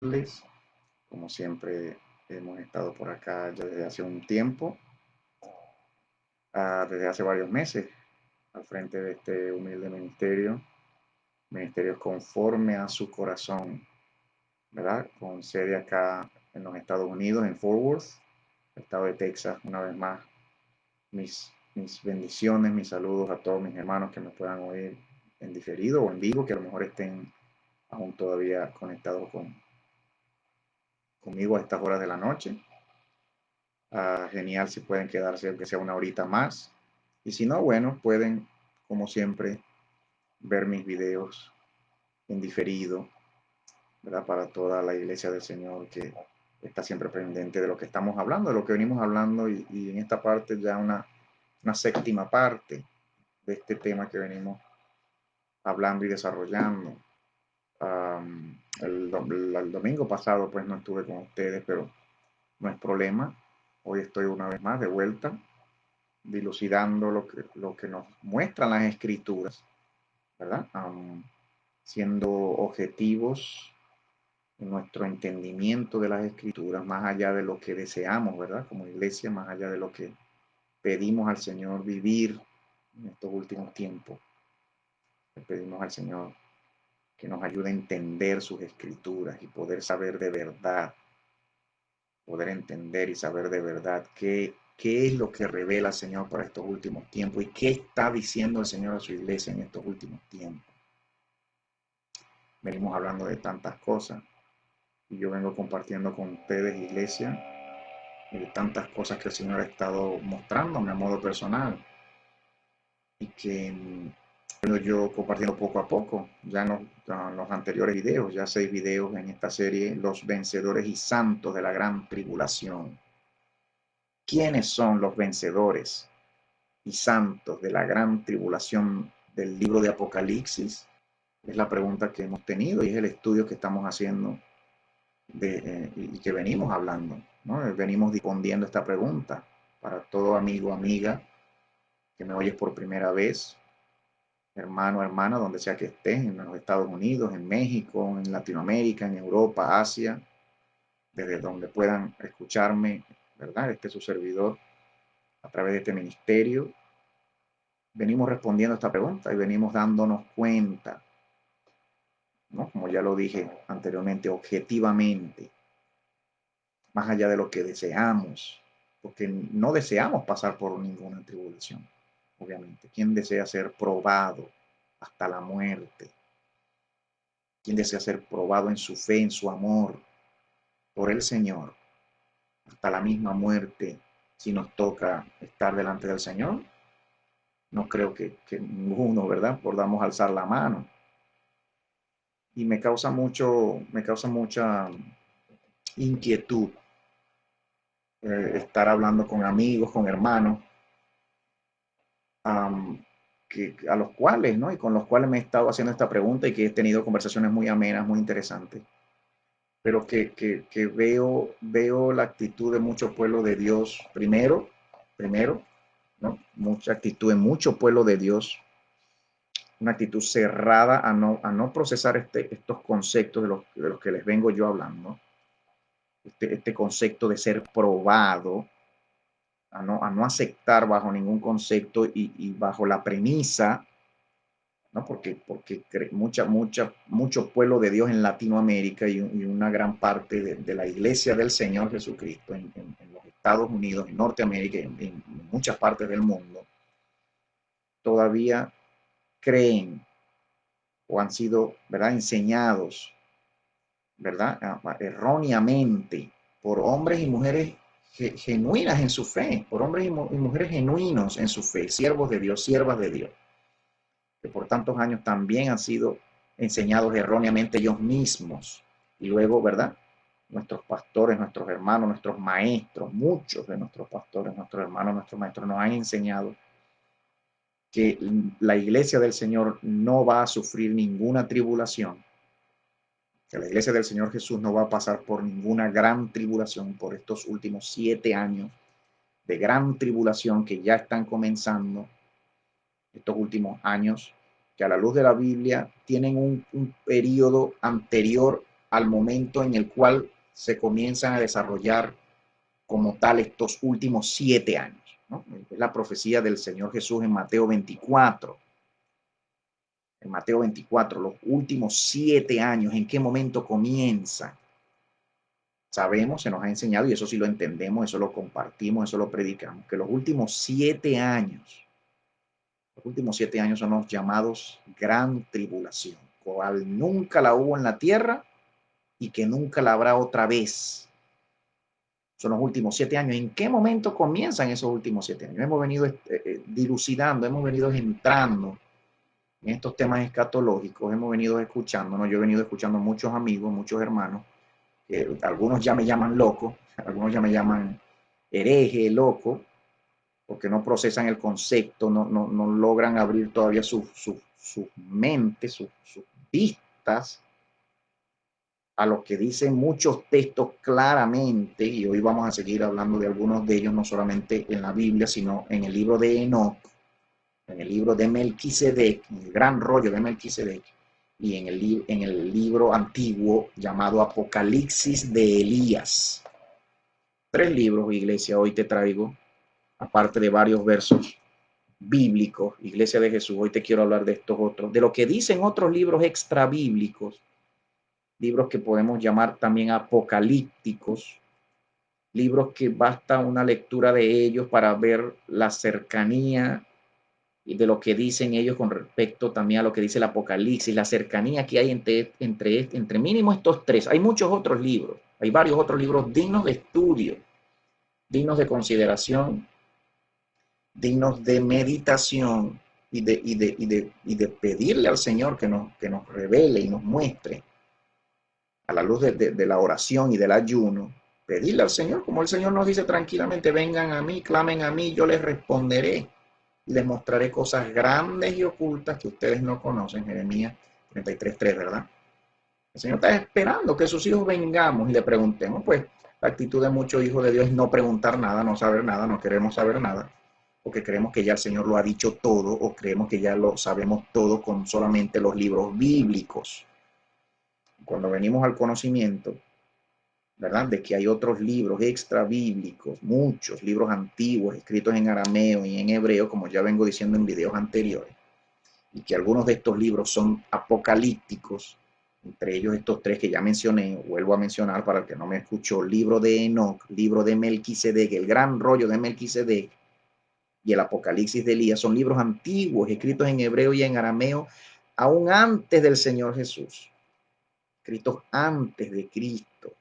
Les, como siempre, hemos estado por acá ya desde hace un tiempo, desde hace varios meses, al frente de este humilde ministerio, ministerio conforme a su corazón, ¿verdad? Con sede acá en los Estados Unidos, en Fort Worth, estado de Texas. Una vez más, mis bendiciones, mis saludos a todos mis hermanos que me puedan oír en diferido o en vivo, que a lo mejor estén aún todavía conectados conmigo a estas horas de la noche. Genial si pueden quedarse aunque sea una horita más. Y si no, bueno, pueden, como siempre, ver mis videos en diferido, ¿verdad? Para toda la iglesia del Señor que está siempre pendiente de lo que estamos hablando, de lo que venimos hablando y en esta parte ya una séptima parte de este tema que venimos hablando y desarrollando. El domingo pasado pues no estuve con ustedes, pero no es problema. Hoy estoy una vez más de vuelta dilucidando lo que nos muestran las escrituras, ¿verdad? Siendo objetivos en nuestro entendimiento de las escrituras, más allá de lo que deseamos, ¿verdad? Como iglesia, más allá de lo que pedimos al Señor vivir en estos últimos tiempos. Le pedimos al Señor que nos ayude a entender sus escrituras y poder saber de verdad, poder entender y saber de verdad qué es lo que revela el Señor para estos últimos tiempos y qué está diciendo el Señor a su iglesia en estos últimos tiempos. Venimos hablando de tantas cosas y yo vengo compartiendo con ustedes, iglesia, de tantas cosas que el Señor ha estado mostrándome a modo personal y que yo compartiendo poco a poco, ya en los anteriores videos, ya 6 videos en esta serie, los vencedores y santos de la gran tribulación. ¿Quiénes son los vencedores y santos de la gran tribulación del libro de Apocalipsis? Es la pregunta que hemos tenido y es el estudio que estamos haciendo y que venimos hablando, ¿no? Venimos difundiendo esta pregunta para todo amigo, amiga que me oyes por primera vez, hermano, hermana, donde sea que estés, en los Estados Unidos, en México, en Latinoamérica, en Europa, Asia, desde donde puedan escucharme, ¿verdad? Este es su servidor a través de este ministerio. Venimos respondiendo a esta pregunta y venimos dándonos cuenta, ¿no? Como ya lo dije anteriormente, objetivamente, más allá de lo que deseamos, porque no deseamos pasar por ninguna tribulación, obviamente. ¿Quién desea ser probado hasta la muerte? ¿Quién desea ser probado en su fe, en su amor por el Señor, hasta la misma muerte, si nos toca estar delante del Señor? No creo que ninguno, ¿verdad? Podamos alzar la mano. Y me causa mucha inquietud estar hablando con amigos, con hermanos, a los cuales, ¿no? Y con los cuales me he estado haciendo esta pregunta y que he tenido conversaciones muy amenas, muy interesantes, pero que veo la actitud de mucho pueblo de Dios primero, ¿no? Mucha actitud en mucho pueblo de Dios, una actitud cerrada a no procesar estos conceptos de los que les vengo yo hablando, este concepto de ser probado, a no aceptar bajo ningún concepto y bajo la premisa, ¿no? Porque mucho pueblo de Dios en Latinoamérica y una gran parte de la iglesia del Señor Jesucristo en los Estados Unidos, en Norteamérica, en muchas partes del mundo, todavía creen o han sido, ¿verdad?, enseñados, ¿verdad?, erróneamente por hombres y mujeres genuinas en su fe, por hombres y mujeres genuinos en su fe, siervos de Dios, siervas de Dios, que por tantos años también han sido enseñados erróneamente ellos mismos. Y luego, ¿verdad? Nuestros pastores, nuestros hermanos, nuestros maestros, muchos de nuestros pastores, nuestros hermanos, nuestros maestros nos han enseñado que la iglesia del Señor no va a sufrir ninguna tribulación, que la iglesia del Señor Jesús no va a pasar por ninguna gran tribulación por estos últimos 7 años de gran tribulación que ya están comenzando, estos últimos años, que a la luz de la Biblia tienen un periodo anterior al momento en el cual se comienzan a desarrollar como tal estos últimos 7 años, ¿no? Es la profecía del Señor Jesús en Mateo 24. En Mateo 24, los últimos 7 años, ¿en qué momento comienzan? Sabemos, se nos ha enseñado, y eso sí lo entendemos, eso lo compartimos, eso lo predicamos, que los últimos 7 años son los llamados gran tribulación, cual nunca la hubo en la tierra y que nunca la habrá otra vez. Son los últimos 7 años. ¿En qué momento comienzan esos últimos 7 años? Hemos venido dilucidando, hemos venido entrando en estos temas escatológicos, hemos venido escuchándonos. Yo he venido escuchando muchos amigos, muchos hermanos, algunos ya me llaman loco, algunos ya me llaman hereje, loco, porque no procesan el concepto, no logran abrir todavía sus mentes, sus vistas a lo que dicen muchos textos claramente, y hoy vamos a seguir hablando de algunos de ellos, no solamente en la Biblia, sino en el libro de Enoc, en el libro de Melquisedec, en el gran rollo de Melquisedec, y en el libro antiguo llamado Apocalipsis de Elías. 3 libros, iglesia, hoy te traigo, aparte de varios versos bíblicos, Iglesia de Jesús, hoy te quiero hablar de estos otros, de lo que dicen otros libros extra bíblicos, libros que podemos llamar también apocalípticos, libros que basta una lectura de ellos para ver la cercanía y de lo que dicen ellos con respecto también a lo que dice el Apocalipsis, la cercanía que hay entre mínimo estos 3. Hay muchos otros libros, hay varios otros libros dignos de estudio, dignos de consideración, dignos de meditación y de pedirle al Señor que nos revele y nos muestre a la luz de la oración y del ayuno, pedirle al Señor, como el Señor nos dice tranquilamente, vengan a mí, clamen a mí, yo les responderé y les mostraré cosas grandes y ocultas que ustedes no conocen. Jeremías 33:3, ¿verdad? El Señor está esperando que sus hijos vengamos y le preguntemos. Pues la actitud de muchos hijos de Dios es no preguntar nada, no saber nada, no queremos saber nada, porque creemos que ya el Señor lo ha dicho todo, o creemos que ya lo sabemos todo con solamente los libros bíblicos. Cuando venimos al conocimiento, ¿verdad?, de que hay otros libros extra bíblicos, muchos libros antiguos escritos en arameo y en hebreo, como ya vengo diciendo en videos anteriores, y que algunos de estos libros son apocalípticos, entre ellos estos 3 que ya mencioné, vuelvo a mencionar para el que no me escuchó: libro de Enoc, libro de Melquisedec, el gran rollo de Melquisedec y el Apocalipsis de Elías. Son libros antiguos escritos en hebreo y en arameo, aún antes del Señor Jesús, escritos antes de Cristo,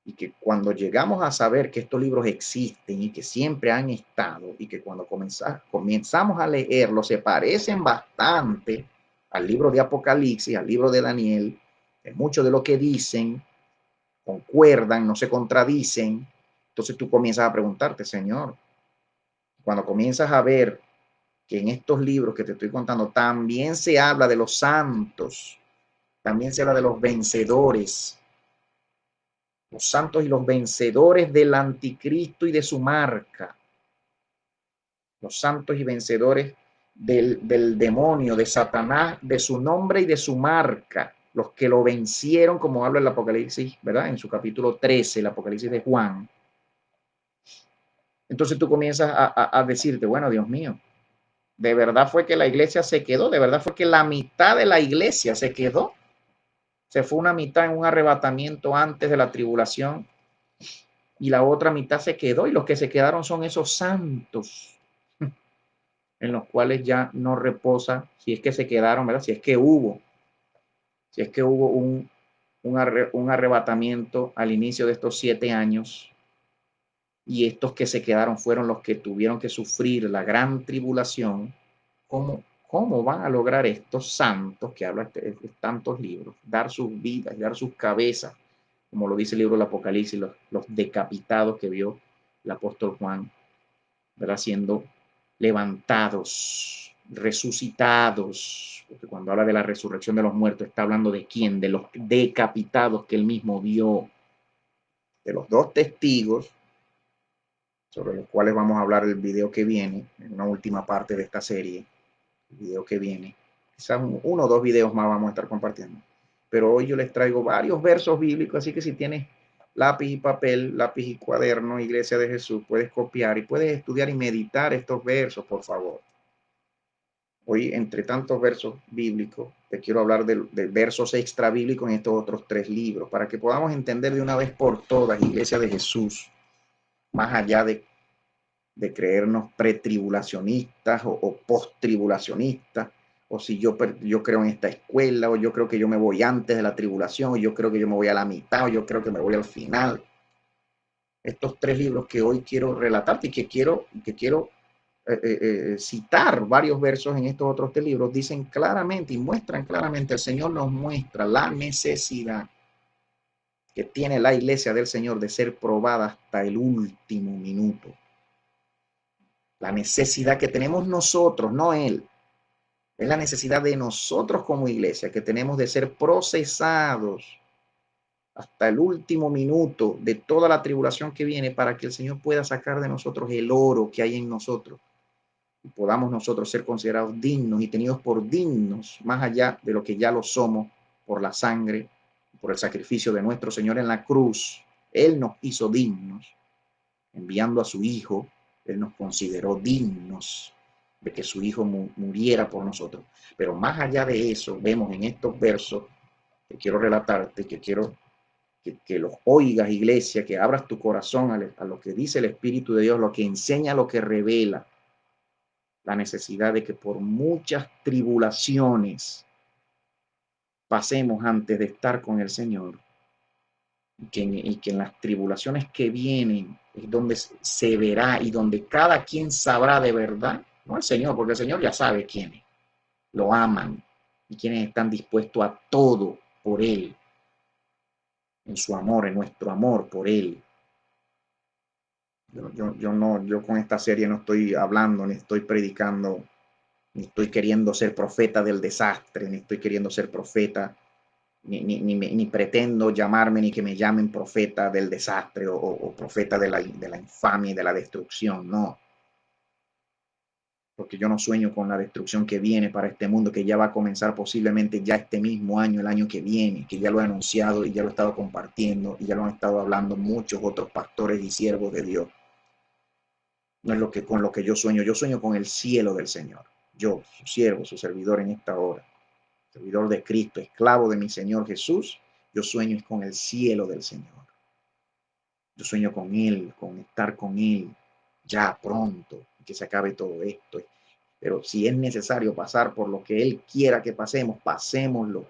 y que cuando llegamos a saber que estos libros existen y que siempre han estado, y que cuando comenzamos a leerlos se parecen bastante al libro de Apocalipsis, al libro de Daniel, en mucho de lo que dicen concuerdan, no se contradicen, entonces tú comienzas a preguntarte, Señor, cuando comienzas a ver que en estos libros que te estoy contando también se habla de los santos, también se habla de los vencedores, los santos y los vencedores del anticristo y de su marca, los santos y vencedores del demonio, de Satanás, de su nombre y de su marca, los que lo vencieron, como habla el Apocalipsis, ¿verdad? En su capítulo 13, el Apocalipsis de Juan. Entonces tú comienzas a decirte, bueno, Dios mío, ¿de verdad fue que la iglesia se quedó? ¿De verdad fue que la mitad de la iglesia se quedó? Se fue una mitad en un arrebatamiento antes de la tribulación y la otra mitad se quedó, y los que se quedaron son esos santos en los cuales ya no reposa, si es que se quedaron, ¿verdad? Si es que hubo un arrebatamiento al inicio de estos 7 años, y estos que se quedaron fueron los que tuvieron que sufrir la gran tribulación. ¿Cómo van a lograr estos santos que hablan de tantos libros dar sus vidas, dar sus cabezas, como lo dice el libro del Apocalipsis, los decapitados que vio el apóstol Juan, ¿verdad?, siendo levantados, resucitados? Porque cuando habla de la resurrección de los muertos, está hablando de quién, de los decapitados que él mismo vio, de los 2 testigos, sobre los cuales vamos a hablar el video que viene, en una última parte de esta serie, el video que viene. Quizás 1 o 2 videos más vamos a estar compartiendo. pero hoy yo les traigo varios versos bíblicos, así que si tienes lápiz y papel, lápiz y cuaderno, Iglesia de Jesús, puedes copiar y puedes estudiar y meditar estos versos, por favor. Hoy, entre tantos versos bíblicos, te quiero hablar de versos extra bíblicos en estos otros 3 libros, para que podamos entender de una vez por todas, Iglesia de Jesús, más allá de creernos pretribulacionistas o post-tribulacionistas, o si yo creo en esta escuela, o yo creo que yo me voy antes de la tribulación, o yo creo que yo me voy a la mitad, o yo creo que me voy al final. Estos 3 libros que hoy quiero relatarte y que quiero citar varios versos en estos otros 3 libros, dicen claramente y muestran claramente, el Señor nos muestra la necesidad que tiene la iglesia del Señor de ser probada hasta el último minuto. La necesidad que tenemos nosotros, no Él, es la necesidad de nosotros como iglesia, que tenemos de ser procesados hasta el último minuto de toda la tribulación que viene, para que el Señor pueda sacar de nosotros el oro que hay en nosotros y podamos nosotros ser considerados dignos y tenidos por dignos, más allá de lo que ya lo somos, por la sangre, por el sacrificio de nuestro Señor en la cruz. Él nos hizo dignos, enviando a su Hijo. Él nos consideró dignos de que su Hijo muriera por nosotros. Pero más allá de eso, vemos en estos versos que quiero relatarte, que quiero que los oigas, iglesia, que abras tu corazón a lo que dice el Espíritu de Dios, lo que enseña, lo que revela, la necesidad de que por muchas tribulaciones pasemos antes de estar con el Señor, y que en las tribulaciones que vienen es donde se verá y donde cada quien sabrá de verdad, no el Señor, porque el Señor ya sabe quiénes lo aman y quienes están dispuestos a todo por Él, en su amor, en nuestro amor por Él. Yo con esta serie no estoy hablando, ni estoy predicando, ni estoy queriendo ser profeta del desastre, ni estoy queriendo ser profeta, ni pretendo llamarme, ni que me llamen profeta del desastre o profeta de la infamia y de la destrucción, no. Porque yo no sueño con la destrucción que viene para este mundo, que ya va a comenzar posiblemente ya este mismo año, el año que viene, que ya lo he anunciado y ya lo he estado compartiendo y ya lo han estado hablando muchos otros pastores y siervos de Dios. No es con lo que yo sueño con el cielo del Señor. Yo, su siervo, su servidor en esta hora, servidor de Cristo, esclavo de mi Señor Jesús, yo sueño con el cielo del Señor. Yo sueño con Él, con estar con Él ya pronto, que se acabe todo esto. Pero si es necesario pasar por lo que Él quiera que pasemos, pasémoslo.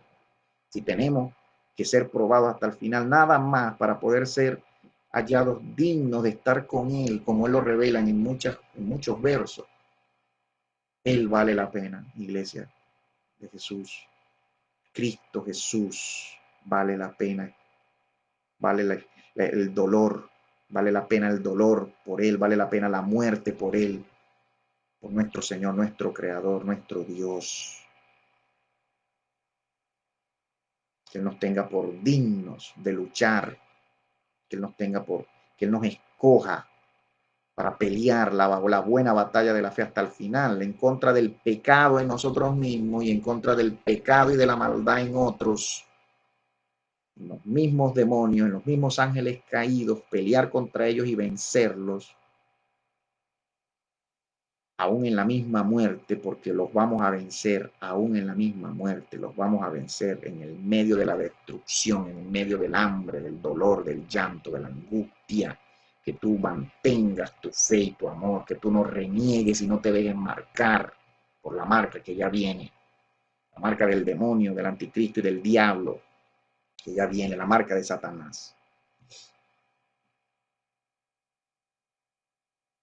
Si tenemos que ser probados hasta el final, nada más para poder ser hallados dignos de estar con Él, como Él lo revela en muchos versos. Él vale la pena, iglesia de Jesús. Cristo Jesús vale la pena. Vale el dolor, vale la pena el dolor por Él, vale la pena la muerte por Él, por nuestro Señor, nuestro Creador, nuestro Dios. Que Él nos tenga por dignos de luchar, que Él nos tenga que Él nos escoja para pelear la buena batalla de la fe hasta el final, en contra del pecado en nosotros mismos y en contra del pecado y de la maldad en otros, en los mismos demonios, en los mismos ángeles caídos, pelear contra ellos y vencerlos, aún en la misma muerte, porque los vamos a vencer, aún en la misma muerte, los vamos a vencer en el medio de la destrucción, en el medio del hambre, del dolor, del llanto, de la angustia. Que tú mantengas tu fe y tu amor, que tú no reniegues y no te dejes marcar por la marca que ya viene, la marca del demonio, del anticristo y del diablo, que ya viene, la marca de Satanás.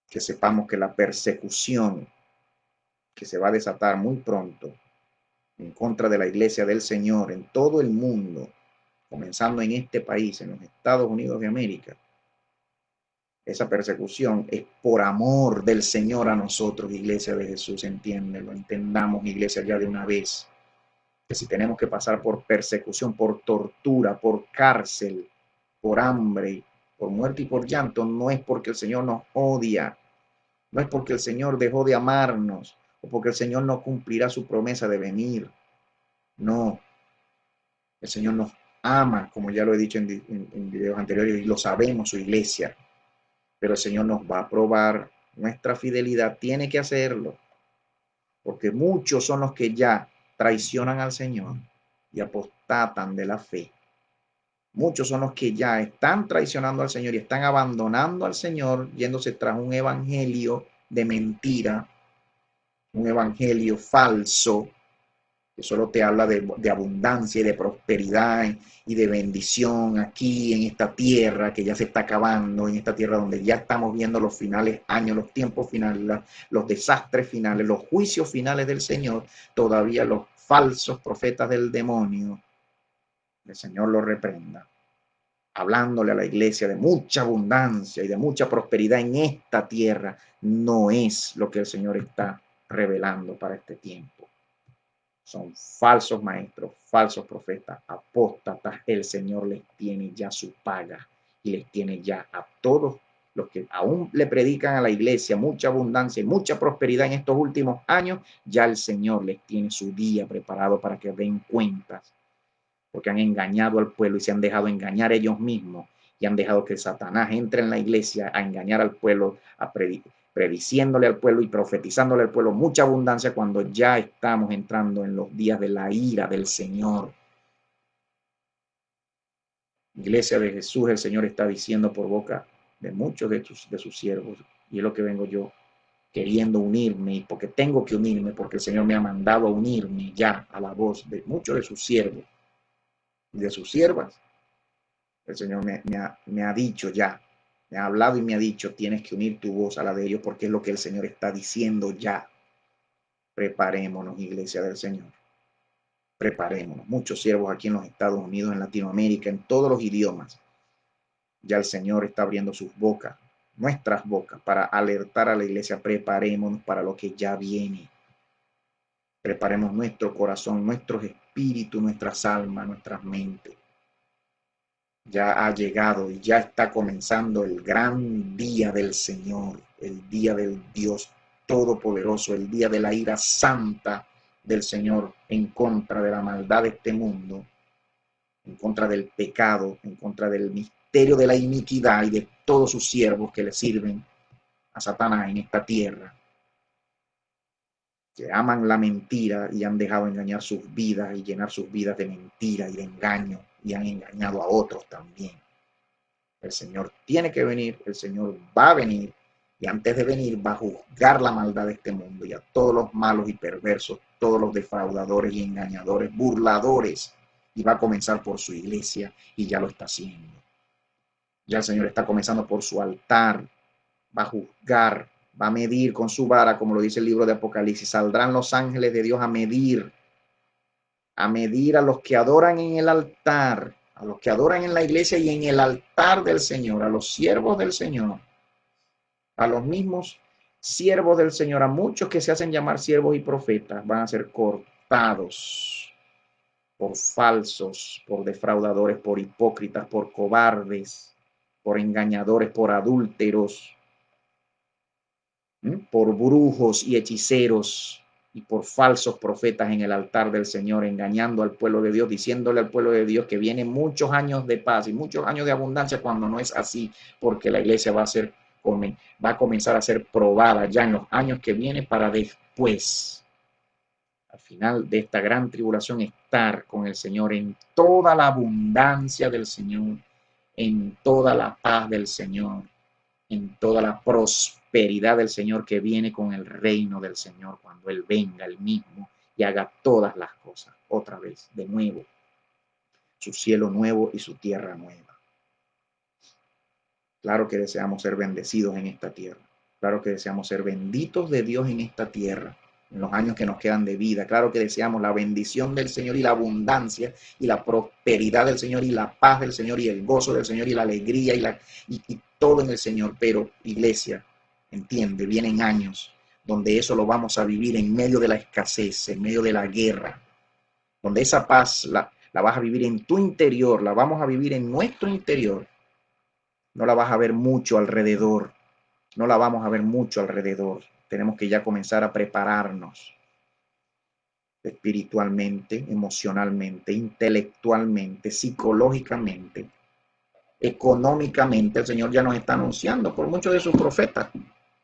Que sepamos que la persecución que se va a desatar muy pronto en contra de la iglesia del Señor en todo el mundo, comenzando en este país, en los Estados Unidos de América, esa persecución es por amor del Señor a nosotros, iglesia de Jesús, entiéndelo, entendamos, iglesia, ya de una vez, que si tenemos que pasar por persecución, por tortura, por cárcel, por hambre, por muerte y por llanto, no es porque el Señor nos odia, no es porque el Señor dejó de amarnos, o porque el Señor no cumplirá su promesa de venir, no, El Señor nos ama, como ya lo he dicho en videos anteriores, y lo sabemos, su iglesia. Pero el Señor nos va a probar nuestra fidelidad. Tiene que hacerlo, porque muchos son los que ya traicionan al Señor y apostatan de la fe. Muchos son los que ya están traicionando al Señor y están abandonando al Señor, yéndose tras un evangelio de mentira, un evangelio falso, que solo te habla de abundancia y de prosperidad y de bendición aquí en esta tierra que ya se está acabando, en esta tierra donde ya estamos viendo los finales años, los tiempos finales, los desastres finales, los juicios finales del Señor. Todavía los falsos profetas del demonio, el Señor los reprenda, hablándole a la iglesia de mucha abundancia y de mucha prosperidad en esta tierra, no es lo que el Señor está revelando para este tiempo. Son falsos maestros, falsos profetas, apóstatas. El Señor les tiene ya su paga y les tiene ya a todos los que aún le predican a la iglesia mucha abundancia y mucha prosperidad en estos últimos años. Ya el Señor les tiene su día preparado para que den cuentas, porque han engañado al pueblo y se han dejado engañar ellos mismos y han dejado que Satanás entre en la iglesia a engañar al pueblo, a prediciéndole al pueblo y profetizándole al pueblo mucha abundancia cuando ya estamos entrando en los días de la ira del Señor. Iglesia de Jesús, el Señor está diciendo por boca de muchos de sus siervos, y es lo que vengo yo queriendo unirme, y porque tengo que unirme, porque el Señor me ha mandado a unirme ya a la voz de muchos de sus siervos y de sus siervas. El Señor me ha dicho ya, me ha hablado y me ha dicho, tienes que unir tu voz a la de ellos porque es lo que el Señor está diciendo ya. Preparémonos, iglesia del Señor. Preparémonos. Muchos siervos aquí en los Estados Unidos, en Latinoamérica, en todos los idiomas. Ya el Señor está abriendo sus bocas, nuestras bocas, para alertar a la iglesia. Preparémonos para lo que ya viene. Preparemos nuestro corazón, nuestros espíritus, nuestras almas, nuestras mentes. Ya ha llegado y ya está comenzando el gran día del Señor, el día del Dios Todopoderoso, el día de la ira santa del Señor en contra de la maldad de este mundo, en contra del pecado, en contra del misterio de la iniquidad y de todos sus siervos que le sirven a Satanás en esta tierra, que aman la mentira y han dejado engañar sus vidas y llenar sus vidas de mentira y de engaño y han engañado a otros también. El Señor tiene que venir, el Señor va a venir y antes de venir va a juzgar la maldad de este mundo y a todos los malos y perversos, todos los defraudadores y engañadores, burladores, y va a comenzar por su iglesia y ya lo está haciendo. Ya el Señor está comenzando por su altar, va a juzgar, va a medir con su vara, como lo dice el libro de Apocalipsis. Saldrán los ángeles de Dios a medir a los que adoran en el altar, a los que adoran en la iglesia y en el altar del Señor, a los siervos del Señor, a los mismos siervos del Señor, a muchos que se hacen llamar siervos y profetas, van a ser cortados por falsos, por defraudadores, por hipócritas, por cobardes, por engañadores, por adúlteros, por brujos y hechiceros y por falsos profetas en el altar del Señor, engañando al pueblo de Dios, diciéndole al pueblo de Dios que vienen muchos años de paz y muchos años de abundancia cuando no es así, porque la iglesia va a comenzar a ser probada ya en los años que vienen para después, al final de esta gran tribulación, estar con el Señor en toda la abundancia del Señor, en toda la paz del Señor, en toda la prosperidad del Señor que viene con el reino del Señor cuando Él venga Él mismo y haga todas las cosas otra vez, de nuevo, su cielo nuevo y su tierra nueva. Claro que deseamos ser bendecidos en esta tierra. Claro que deseamos ser benditos de Dios en esta tierra, en los años que nos quedan de vida. Claro que deseamos la bendición del Señor y la abundancia y la prosperidad del Señor y la paz del Señor y el gozo del Señor y la alegría y todo en el Señor. Pero, iglesia, entiende, vienen años donde eso lo vamos a vivir en medio de la escasez, en medio de la guerra, donde esa paz la vas a vivir en tu interior, la vamos a vivir en nuestro interior. No la vas a ver mucho alrededor, no la vamos a ver mucho alrededor. Tenemos que ya comenzar a prepararnos. espiritualmente, emocionalmente, intelectualmente, psicológicamente, económicamente. El Señor ya nos está anunciando por muchos de sus profetas.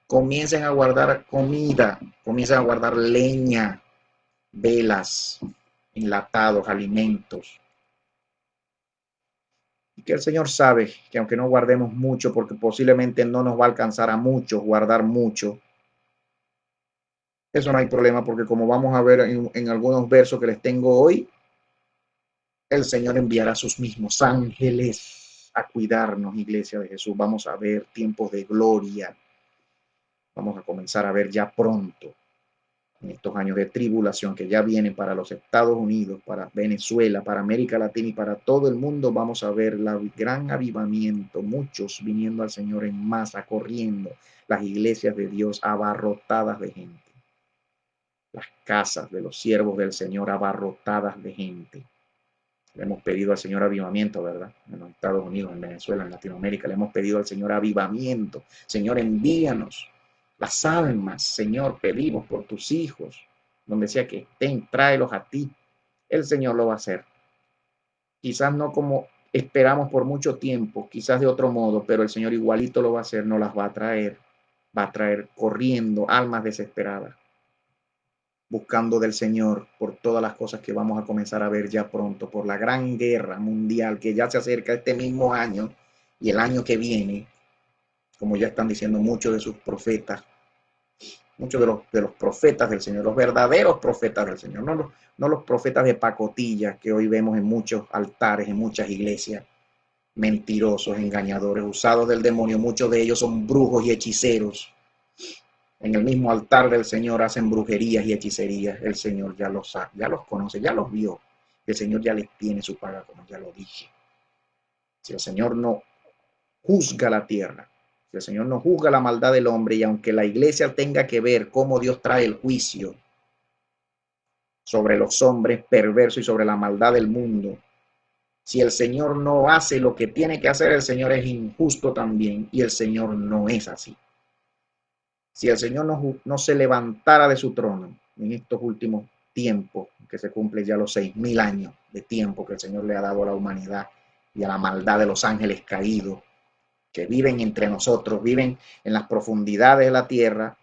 Comiencen a guardar comida, comiencen a guardar leña, velas, enlatados, alimentos. Y que el Señor sabe que aunque no guardemos mucho, porque posiblemente no nos va a alcanzar a muchos guardar mucho, eso no hay problema, porque como vamos a ver en algunos versos que les tengo hoy, el Señor enviará a sus mismos ángeles a cuidarnos, iglesia de Jesús. Vamos a ver tiempos de gloria. Vamos a comenzar a ver ya pronto, en estos años de tribulación que ya vienen para los Estados Unidos, para Venezuela, para América Latina y para todo el mundo. Vamos a ver el gran avivamiento, muchos viniendo al Señor en masa, corriendo, las iglesias de Dios abarrotadas de gente, las casas de los siervos del Señor abarrotadas de gente. Le hemos pedido al Señor avivamiento, ¿verdad? En los Estados Unidos, en Venezuela, en Latinoamérica, le hemos pedido al Señor avivamiento. Señor, envíanos las almas. Señor, pedimos por tus hijos. Donde sea que estén, tráelos a ti. El Señor lo va a hacer. Quizás no como esperamos por mucho tiempo, quizás de otro modo, pero el Señor igualito lo va a hacer, nos las va a traer. Va a traer corriendo almas desesperadas, buscando del Señor por todas las cosas que vamos a comenzar a ver ya pronto, por la gran guerra mundial que ya se acerca este mismo año y el año que viene, como ya están diciendo muchos de sus profetas, muchos de los profetas del Señor, los verdaderos profetas del Señor, no los profetas de pacotilla que hoy vemos en muchos altares, en muchas iglesias, mentirosos, engañadores, usados del demonio. Muchos de ellos son brujos y hechiceros. En el mismo altar del Señor hacen brujerías y hechicerías. El Señor ya los conoce, ya los vio. El Señor ya les tiene su paga, como ya lo dije. Si el Señor no juzga la tierra, si el Señor no juzga la maldad del hombre, y aunque la iglesia tenga que ver cómo Dios trae el juicio sobre los hombres perversos y sobre la maldad del mundo, si el Señor no hace lo que tiene que hacer, el Señor es injusto también, y el Señor no es así. Si el Señor no se levantara de su trono en estos últimos tiempos, que se cumple ya los 6.000 años de tiempo que el Señor le ha dado a la humanidad y a la maldad de los ángeles caídos, que viven entre nosotros, viven en las profundidades de la tierra,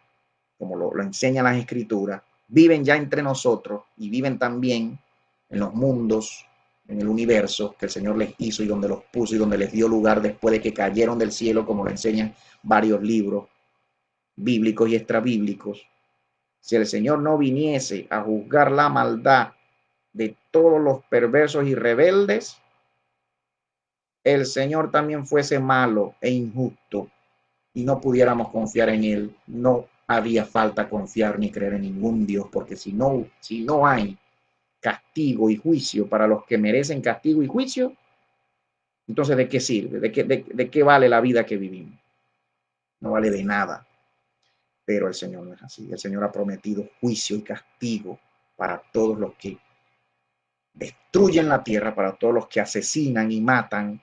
como lo enseñan las Escrituras, viven ya entre nosotros y viven también en los mundos, en el universo que el Señor les hizo y donde los puso y donde les dio lugar después de que cayeron del cielo, como lo enseñan varios libros bíblicos y extrabíblicos. Si el Señor no viniese a juzgar la maldad de todos los perversos y rebeldes, el Señor también fuese malo e injusto y no pudiéramos confiar en Él, no haría falta confiar ni creer en ningún Dios, porque si no hay castigo y juicio para los que merecen castigo y juicio, entonces ¿de qué sirve? ¿De qué vale la vida que vivimos? No vale de nada. Pero el Señor no es así. El Señor ha prometido juicio y castigo para todos los que destruyen la tierra, para todos los que asesinan y matan,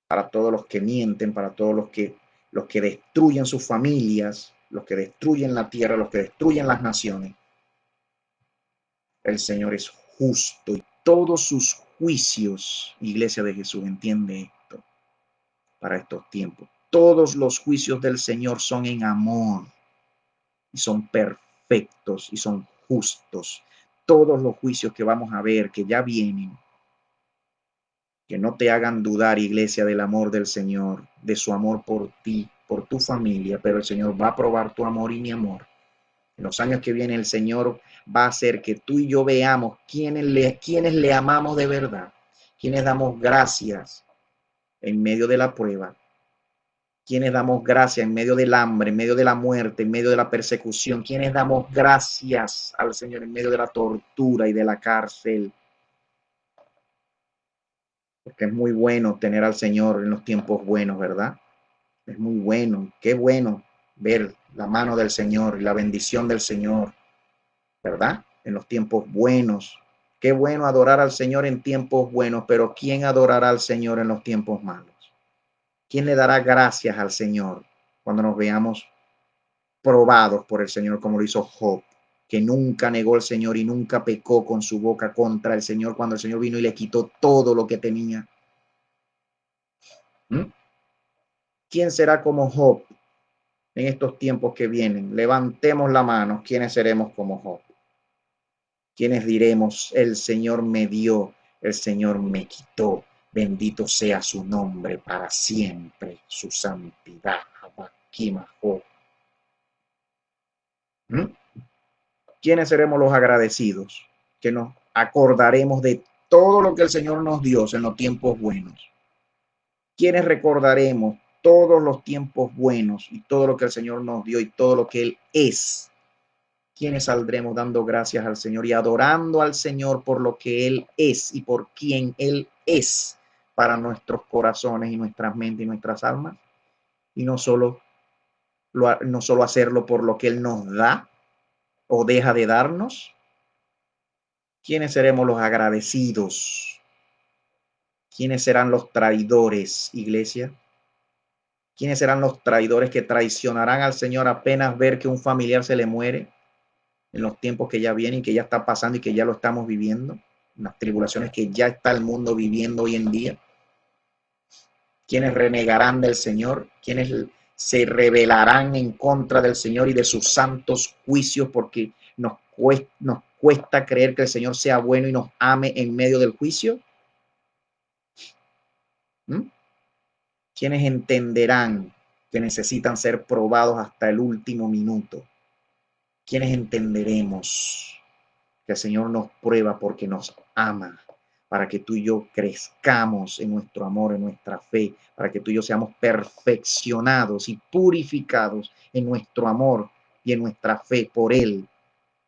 para todos los que mienten, para todos los que destruyen sus familias, los que destruyen la tierra, los que destruyen las naciones. El Señor es justo y todos sus juicios, Iglesia de Jesús, entiende esto, para estos tiempos. Todos los juicios del Señor son en amor y son perfectos y son justos. Todos los juicios que vamos a ver, que ya vienen, que no te hagan dudar, iglesia, del amor del Señor, de su amor por ti, por tu familia, pero el Señor va a probar tu amor y mi amor. En los años que vienen el Señor va a hacer que tú y yo veamos quiénes le amamos de verdad, quiénes damos gracias en medio de la prueba, quienes damos gracias en medio del hambre, en medio de la muerte, en medio de la persecución, quienes damos gracias al Señor en medio de la tortura y de la cárcel. Porque es muy bueno tener al Señor en los tiempos buenos, ¿verdad? Es muy bueno, qué bueno ver la mano del Señor y la bendición del Señor, ¿verdad? En los tiempos buenos. Qué bueno adorar al Señor en tiempos buenos, pero ¿quién adorará al Señor en los tiempos malos? ¿Quién le dará gracias al Señor cuando nos veamos probados por el Señor como lo hizo Job? que nunca negó al Señor y nunca pecó con su boca contra el Señor cuando el Señor vino y le quitó todo lo que tenía. ¿Mm? ¿Quién será como Job en estos tiempos que vienen? Levantemos la mano. ¿Quiénes seremos como Job? ¿Quiénes diremos, el Señor me dio, el Señor me quitó? Bendito sea su nombre para siempre, su santidad. ¿Mm? ¿Quiénes seremos los agradecidos? Que nos acordaremos de todo lo que el Señor nos dio en los tiempos buenos. ¿Quiénes recordaremos todos los tiempos buenos y todo lo que el Señor nos dio y todo lo que Él es? ¿Quiénes saldremos dando gracias al Señor y adorando al Señor por lo que Él es y por quien Él es para nuestros corazones y nuestras mentes y nuestras almas? Y no solo hacerlo por lo que Él nos da o deja de darnos. ¿Quiénes seremos los agradecidos? ¿Quiénes serán los traidores, iglesia? ¿Quiénes serán los traidores que traicionarán al Señor apenas ver que un familiar se le muere en los tiempos que ya vienen, que ya está pasando y que ya lo estamos viviendo? En las tribulaciones que ya está el mundo viviendo hoy en día. ¿Quiénes renegarán del Señor? ¿Quiénes se rebelarán en contra del Señor y de sus santos juicios porque nos cuesta creer que el Señor sea bueno y nos ame en medio del juicio? ¿Mm? ¿Quiénes entenderán que necesitan ser probados hasta el último minuto? ¿Quiénes entenderemos que el Señor nos prueba porque nos ama, para que tú y yo crezcamos en nuestro amor, en nuestra fe, para que tú y yo seamos perfeccionados y purificados en nuestro amor y en nuestra fe por Él,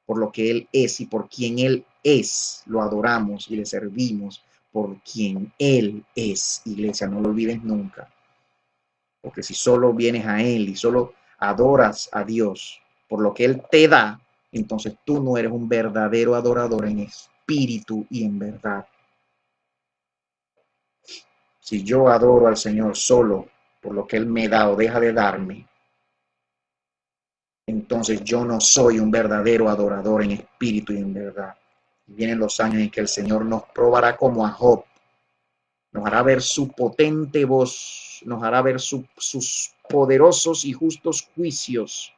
por lo que Él es y por quien Él es? Lo adoramos y le servimos por quien Él es, iglesia, no lo olvides nunca. Porque si solo vienes a Él y solo adoras a Dios por lo que Él te da, entonces tú no eres un verdadero adorador en espíritu y en verdad. Si yo adoro al Señor solo por lo que Él me da o deja de darme, entonces yo no soy un verdadero adorador en espíritu y en verdad. Y vienen los años en que el Señor nos probará como a Job, nos hará ver su potente voz, nos hará ver sus poderosos y justos juicios.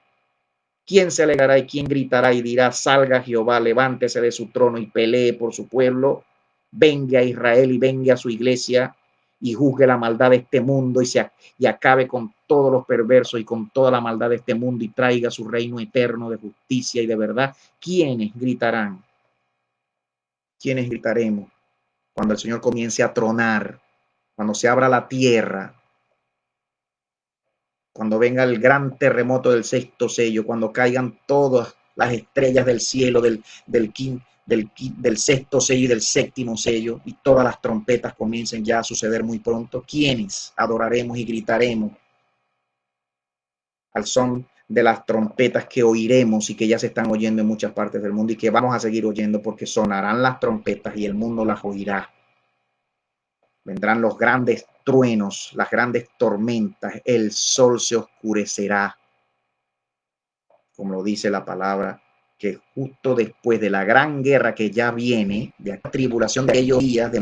¿Quién se alegrará y quién gritará y dirá, salga Jehová, levántese de su trono y pelee por su pueblo? Venga a Israel y venga a su iglesia y juzgue la maldad de este mundo y acabe con todos los perversos y con toda la maldad de este mundo y traiga su reino eterno de justicia y de verdad. ¿Quiénes gritarán? ¿Quiénes gritaremos cuando el Señor comience a tronar? Cuando se abra la tierra, cuando venga el gran terremoto del sexto sello, cuando caigan todas las estrellas del cielo del sexto sello y del séptimo sello y todas las trompetas comiencen ya a suceder muy pronto, ¿quiénes adoraremos y gritaremos al son de las trompetas que oiremos y que ya se están oyendo en muchas partes del mundo y que vamos a seguir oyendo porque sonarán las trompetas y el mundo las oirá? Vendrán los grandes truenos, las grandes tormentas, el sol se oscurecerá, como lo dice la palabra, que justo después de la gran guerra que ya viene, de la tribulación de aquellos días, de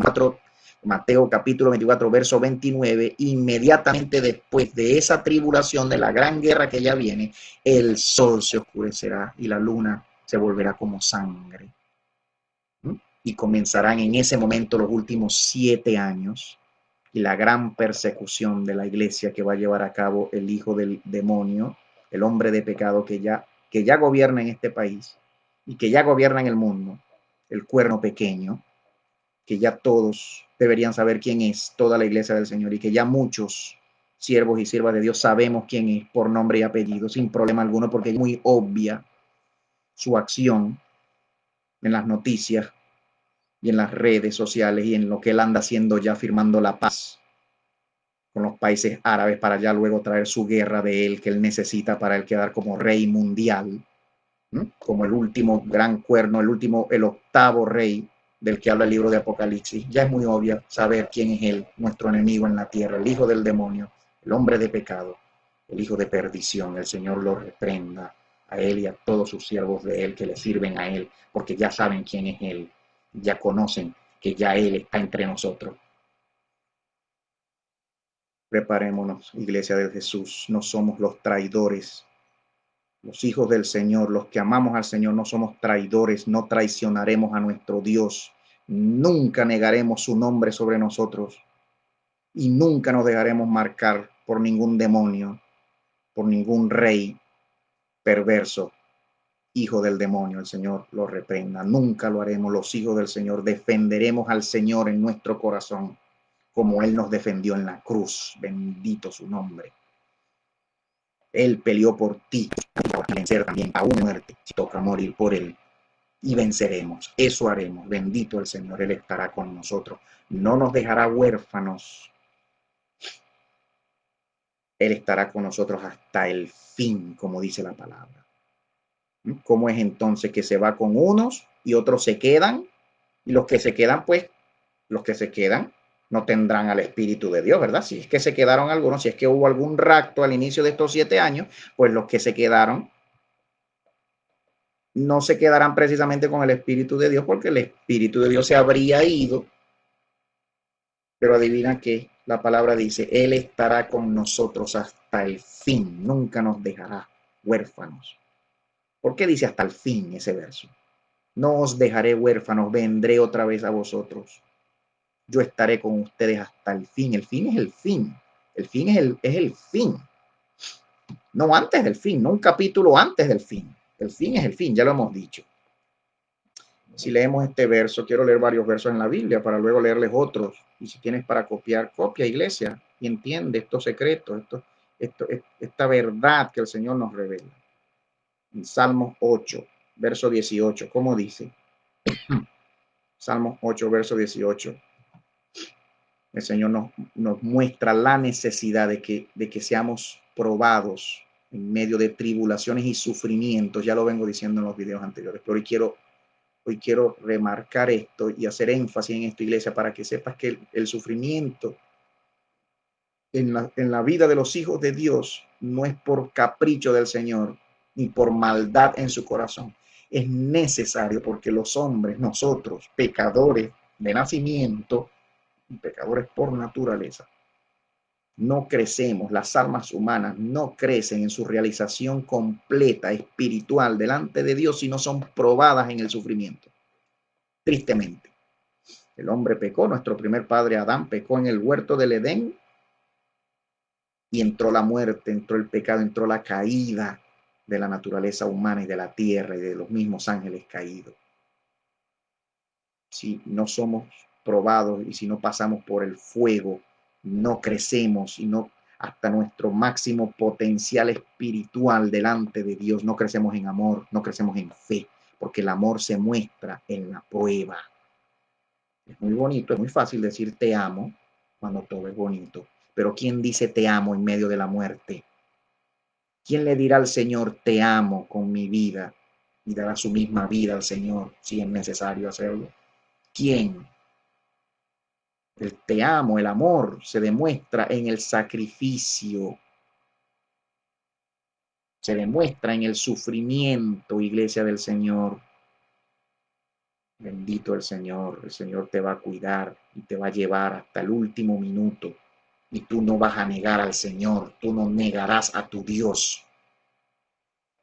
Mateo capítulo 24, verso 29, inmediatamente después de esa tribulación, de la gran guerra que ya viene, el sol se oscurecerá y la luna se volverá como sangre. Y comenzarán en ese momento los últimos 7 años y la gran persecución de la iglesia que va a llevar a cabo el hijo del demonio, el hombre de pecado que ya gobierna en este país y que ya gobierna en el mundo, el cuerno pequeño, que ya todos deberían saber quién es, toda la iglesia del Señor, y que ya muchos siervos y siervas de Dios sabemos quién es por nombre y apellido, sin problema alguno, porque es muy obvia su acción en las noticias y en las redes sociales y en lo que él anda haciendo ya, firmando la paz con los países árabes para ya luego traer su guerra de él que él necesita para él quedar como rey mundial, ¿no? Como el último gran cuerno, el octavo rey del que habla el libro de Apocalipsis. Ya es muy obvio saber quién es él, nuestro enemigo en la tierra, el hijo del demonio, el hombre de pecado, el hijo de perdición. El Señor lo reprenda. a Él y a todos sus siervos de Él que le sirven a Él, porque ya saben quién es Él, ya conocen que ya Él está entre nosotros. Preparémonos, Iglesia de Jesús, no somos los traidores. Los hijos del Señor, los que amamos al Señor, no somos traidores, no traicionaremos a nuestro Dios, nunca negaremos su nombre sobre nosotros y nunca nos dejaremos marcar por ningún demonio, por ningún rey perverso, hijo del demonio. El Señor lo reprenda, nunca lo haremos. Los hijos del Señor defenderemos al Señor en nuestro corazón, como Él nos defendió en la cruz. Bendito su nombre. Él peleó por ti, para vencer también a una muerte, si toca morir por Él. Y venceremos, eso haremos. Bendito el Señor, Él estará con nosotros. No nos dejará huérfanos. Él estará con nosotros hasta el fin, como dice la palabra. ¿Cómo es entonces que se va con unos y otros se quedan? Y los que se quedan, pues, los que se quedan no tendrán al Espíritu de Dios, ¿verdad? Si es que se quedaron algunos, si es que hubo algún rapto al inicio de estos 7 años, pues los que se quedaron no se quedarán precisamente con el Espíritu de Dios, porque el Espíritu de Dios se habría ido. Pero adivina que la palabra dice, Él estará con nosotros hasta el fin, nunca nos dejará huérfanos. ¿Por qué dice hasta el fin ese verso? No os dejaré huérfanos, vendré otra vez a vosotros. Yo estaré con ustedes hasta el fin. El fin es el fin. El fin es el fin. No antes del fin, no un capítulo antes del fin. El fin es el fin, ya lo hemos dicho. Si leemos este verso, quiero leer varios versos en la Biblia para luego leerles otros. Y si tienes para copiar, copia, iglesia, y entiende estos secretos, esta verdad que el Señor nos revela. En Salmos 8, verso 18, ¿cómo dice? Salmos 8, verso 18. El Señor nos muestra la necesidad de que seamos probados en medio de tribulaciones y sufrimientos. Ya lo vengo diciendo en los videos anteriores, pero hoy quiero remarcar esto y hacer énfasis en esta, iglesia, para que sepas que el sufrimiento en la vida de los hijos de Dios no es por capricho del Señor ni por maldad en su corazón. Es necesario porque los hombres, nosotros, pecadores de nacimiento y pecadores por naturaleza, no crecemos, las almas humanas no crecen en su realización completa espiritual delante de Dios si no son probadas en el sufrimiento. Tristemente, el hombre pecó, nuestro primer padre Adán pecó en el huerto del Edén y entró la muerte, entró el pecado, entró la caída de la naturaleza humana y de la tierra y de los mismos ángeles caídos. Si no somos probados y si no pasamos por el fuego, no crecemos y no hasta nuestro máximo potencial espiritual delante de Dios. No crecemos en amor, no crecemos en fe, porque el amor se muestra en la prueba. Es muy bonito, es muy fácil decir te amo cuando todo es bonito, pero ¿quién dice te amo en medio de la muerte? ¿Quién le dirá al Señor te amo con mi vida y dará su misma vida al Señor si es necesario hacerlo? ¿Quién? El te amo, el amor se demuestra en el sacrificio, se demuestra en el sufrimiento, iglesia del Señor. Bendito el Señor te va a cuidar y te va a llevar hasta el último minuto. Y tú no vas a negar al Señor, tú no negarás a tu Dios.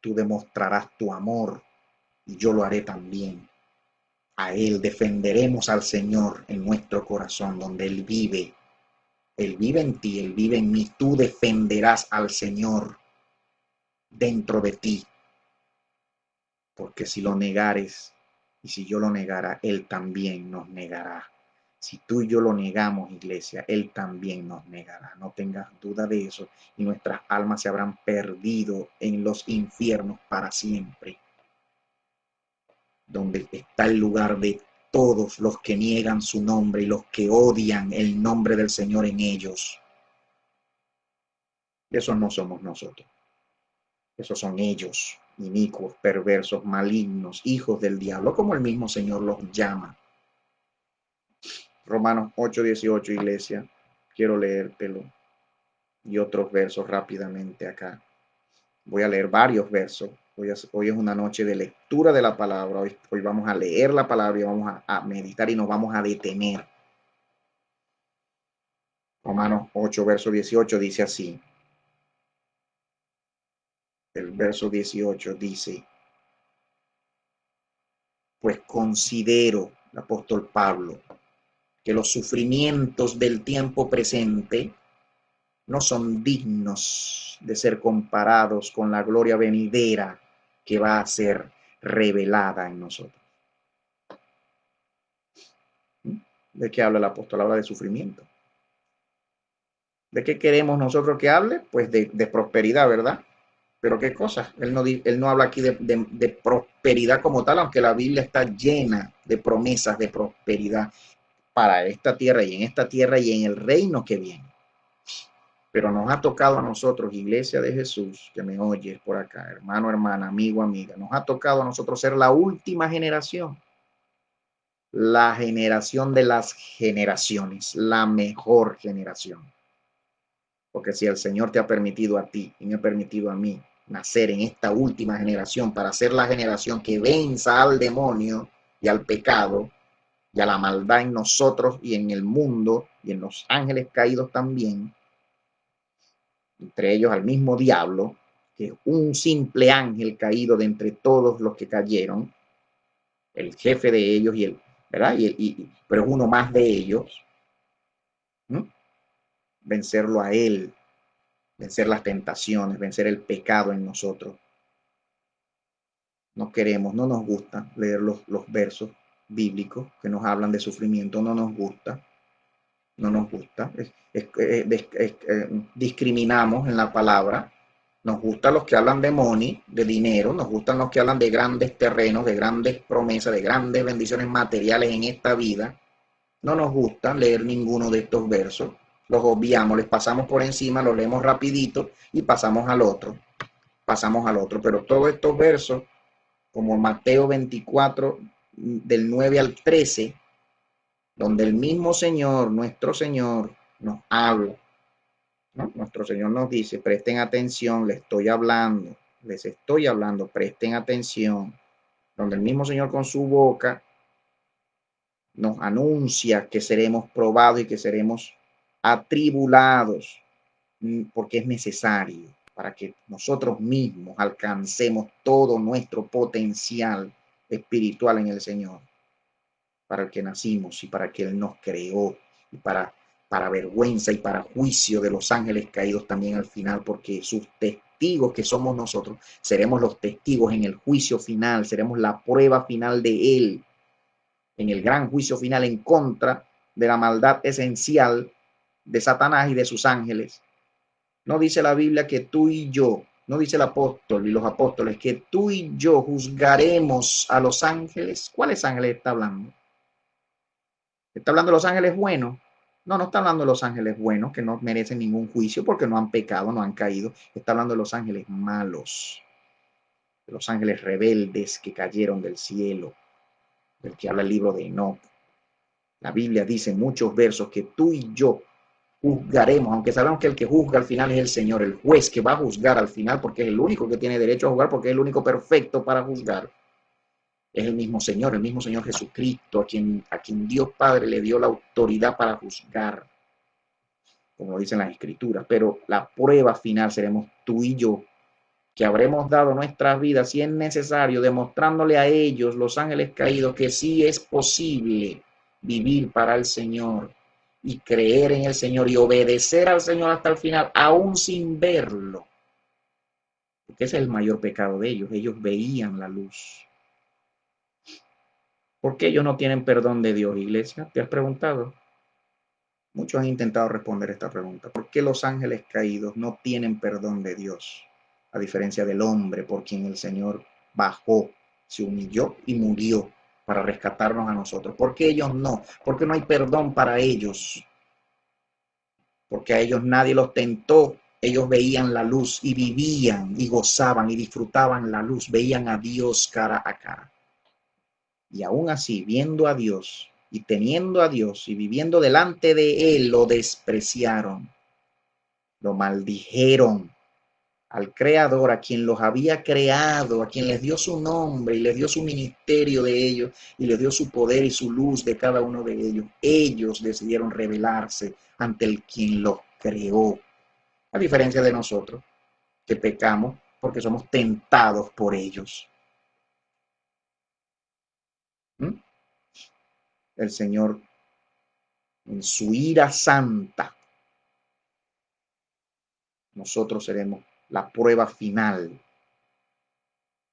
Tú demostrarás tu amor y yo lo haré también. A Él defenderemos al Señor en nuestro corazón, donde Él vive. Él vive en ti, Él vive en mí. Tú defenderás al Señor dentro de ti. Porque si lo negares y si yo lo negara, Él también nos negará. Si tú y yo lo negamos, iglesia, Él también nos negará. No tengas duda de eso. Y nuestras almas se habrán perdido en los infiernos para siempre, donde está el lugar de todos los que niegan su nombre y los que odian el nombre del Señor en ellos. Esos no somos nosotros. Esos son ellos, inicuos, perversos, malignos, hijos del diablo, como el mismo Señor los llama. Romanos 8:18, iglesia. Quiero leértelo. Y otros versos rápidamente acá. Voy a leer varios versos Hoy es una noche de lectura de la palabra. Hoy vamos a leer la palabra y vamos a meditar y nos vamos a detener. Romanos 8, verso 18 dice así. El verso 18 dice: pues considero, el apóstol Pablo, que los sufrimientos del tiempo presente no son dignos de ser comparados con la gloria venidera que va a ser revelada en nosotros. ¿De qué habla el apóstol? Habla de sufrimiento. ¿De qué queremos nosotros que hable? Pues de prosperidad, ¿verdad? Pero ¿qué cosa? Él no habla aquí de prosperidad como tal, aunque la Biblia está llena de promesas de prosperidad para esta tierra y en el reino que viene. Pero nos ha tocado a nosotros, iglesia de Jesús, que me oyes por acá, hermano, hermana, amigo, amiga, nos ha tocado a nosotros ser la última generación, la generación de las generaciones, la mejor generación. Porque si el Señor te ha permitido a ti y me ha permitido a mí nacer en esta última generación para ser la generación que venza al demonio y al pecado y a la maldad en nosotros y en el mundo y en los ángeles caídos también, entre ellos al mismo diablo, que es un simple ángel caído de entre todos los que cayeron, el jefe de ellos y el, ¿verdad? Pero es uno más de ellos, ¿no? Vencerlo a él, vencer las tentaciones, vencer el pecado en nosotros. No queremos, no nos gusta leer los versos bíblicos que nos hablan de sufrimiento, no nos gusta, no nos gusta. Discriminamos en la palabra. Nos gustan los que hablan de money, de dinero, nos gustan los que hablan de grandes terrenos, de grandes promesas, de grandes bendiciones materiales en esta vida. No nos gusta leer ninguno de estos versos, los obviamos, les pasamos por encima, los leemos rapidito y pasamos al otro, pero todos estos versos, como Mateo 24, del 9 al 13, donde el mismo Señor, nuestro Señor, nos habla, ¿no? Nuestro Señor nos dice: presten atención, les estoy hablando, presten atención. Donde el mismo Señor con su boca nos anuncia que seremos probados y que seremos atribulados, porque es necesario para que nosotros mismos alcancemos todo nuestro potencial espiritual en el Señor, para el que nacimos y para que Él nos creó, y para vergüenza y para juicio de los ángeles caídos también al final, porque sus testigos que somos nosotros, seremos los testigos en el juicio final, seremos la prueba final de Él, en el gran juicio final en contra de la maldad esencial de Satanás y de sus ángeles. No dice la Biblia que tú y yo, no dice el apóstol y los apóstoles, que tú y yo juzgaremos a los ángeles. ¿Cuáles ángeles está hablando? ¿Está hablando de los ángeles buenos? No, no está hablando de los ángeles buenos, que no merecen ningún juicio porque no han pecado, no han caído. Está hablando de los ángeles malos, de los ángeles rebeldes que cayeron del cielo, del que habla el libro de Enoc. La Biblia dice en muchos versos que tú y yo juzgaremos, aunque sabemos que el que juzga al final es el Señor, el juez que va a juzgar al final, porque es el único que tiene derecho a juzgar, porque es el único perfecto para juzgar. Es el mismo Señor Jesucristo, a quien Dios Padre le dio la autoridad para juzgar, como dicen las Escrituras. Pero la prueba final seremos tú y yo, que habremos dado nuestras vidas, si es necesario, demostrándole a ellos, los ángeles caídos, que sí es posible vivir para el Señor y creer en el Señor y obedecer al Señor hasta el final, aún sin verlo. Porque ese es el mayor pecado de ellos. Ellos veían la luz. ¿Por qué ellos no tienen perdón de Dios, iglesia? ¿Te has preguntado? Muchos han intentado responder esta pregunta. ¿Por qué los ángeles caídos no tienen perdón de Dios? A diferencia del hombre por quien el Señor bajó, se humilló y murió para rescatarnos a nosotros. ¿Por qué ellos no? ¿Por qué no hay perdón para ellos? Porque a ellos nadie los tentó. Ellos veían la luz y vivían y gozaban y disfrutaban la luz. Veían a Dios cara a cara. Y aún así, viendo a Dios y teniendo a Dios y viviendo delante de Él, lo despreciaron, lo maldijeron, al Creador, a quien los había creado, a quien les dio su nombre y les dio su ministerio de ellos y les dio su poder y su luz de cada uno de ellos. Ellos decidieron rebelarse ante el quien los creó, a diferencia de nosotros, que pecamos porque somos tentados por ellos. ¿Mm? El Señor, en su ira santa, nosotros seremos la prueba final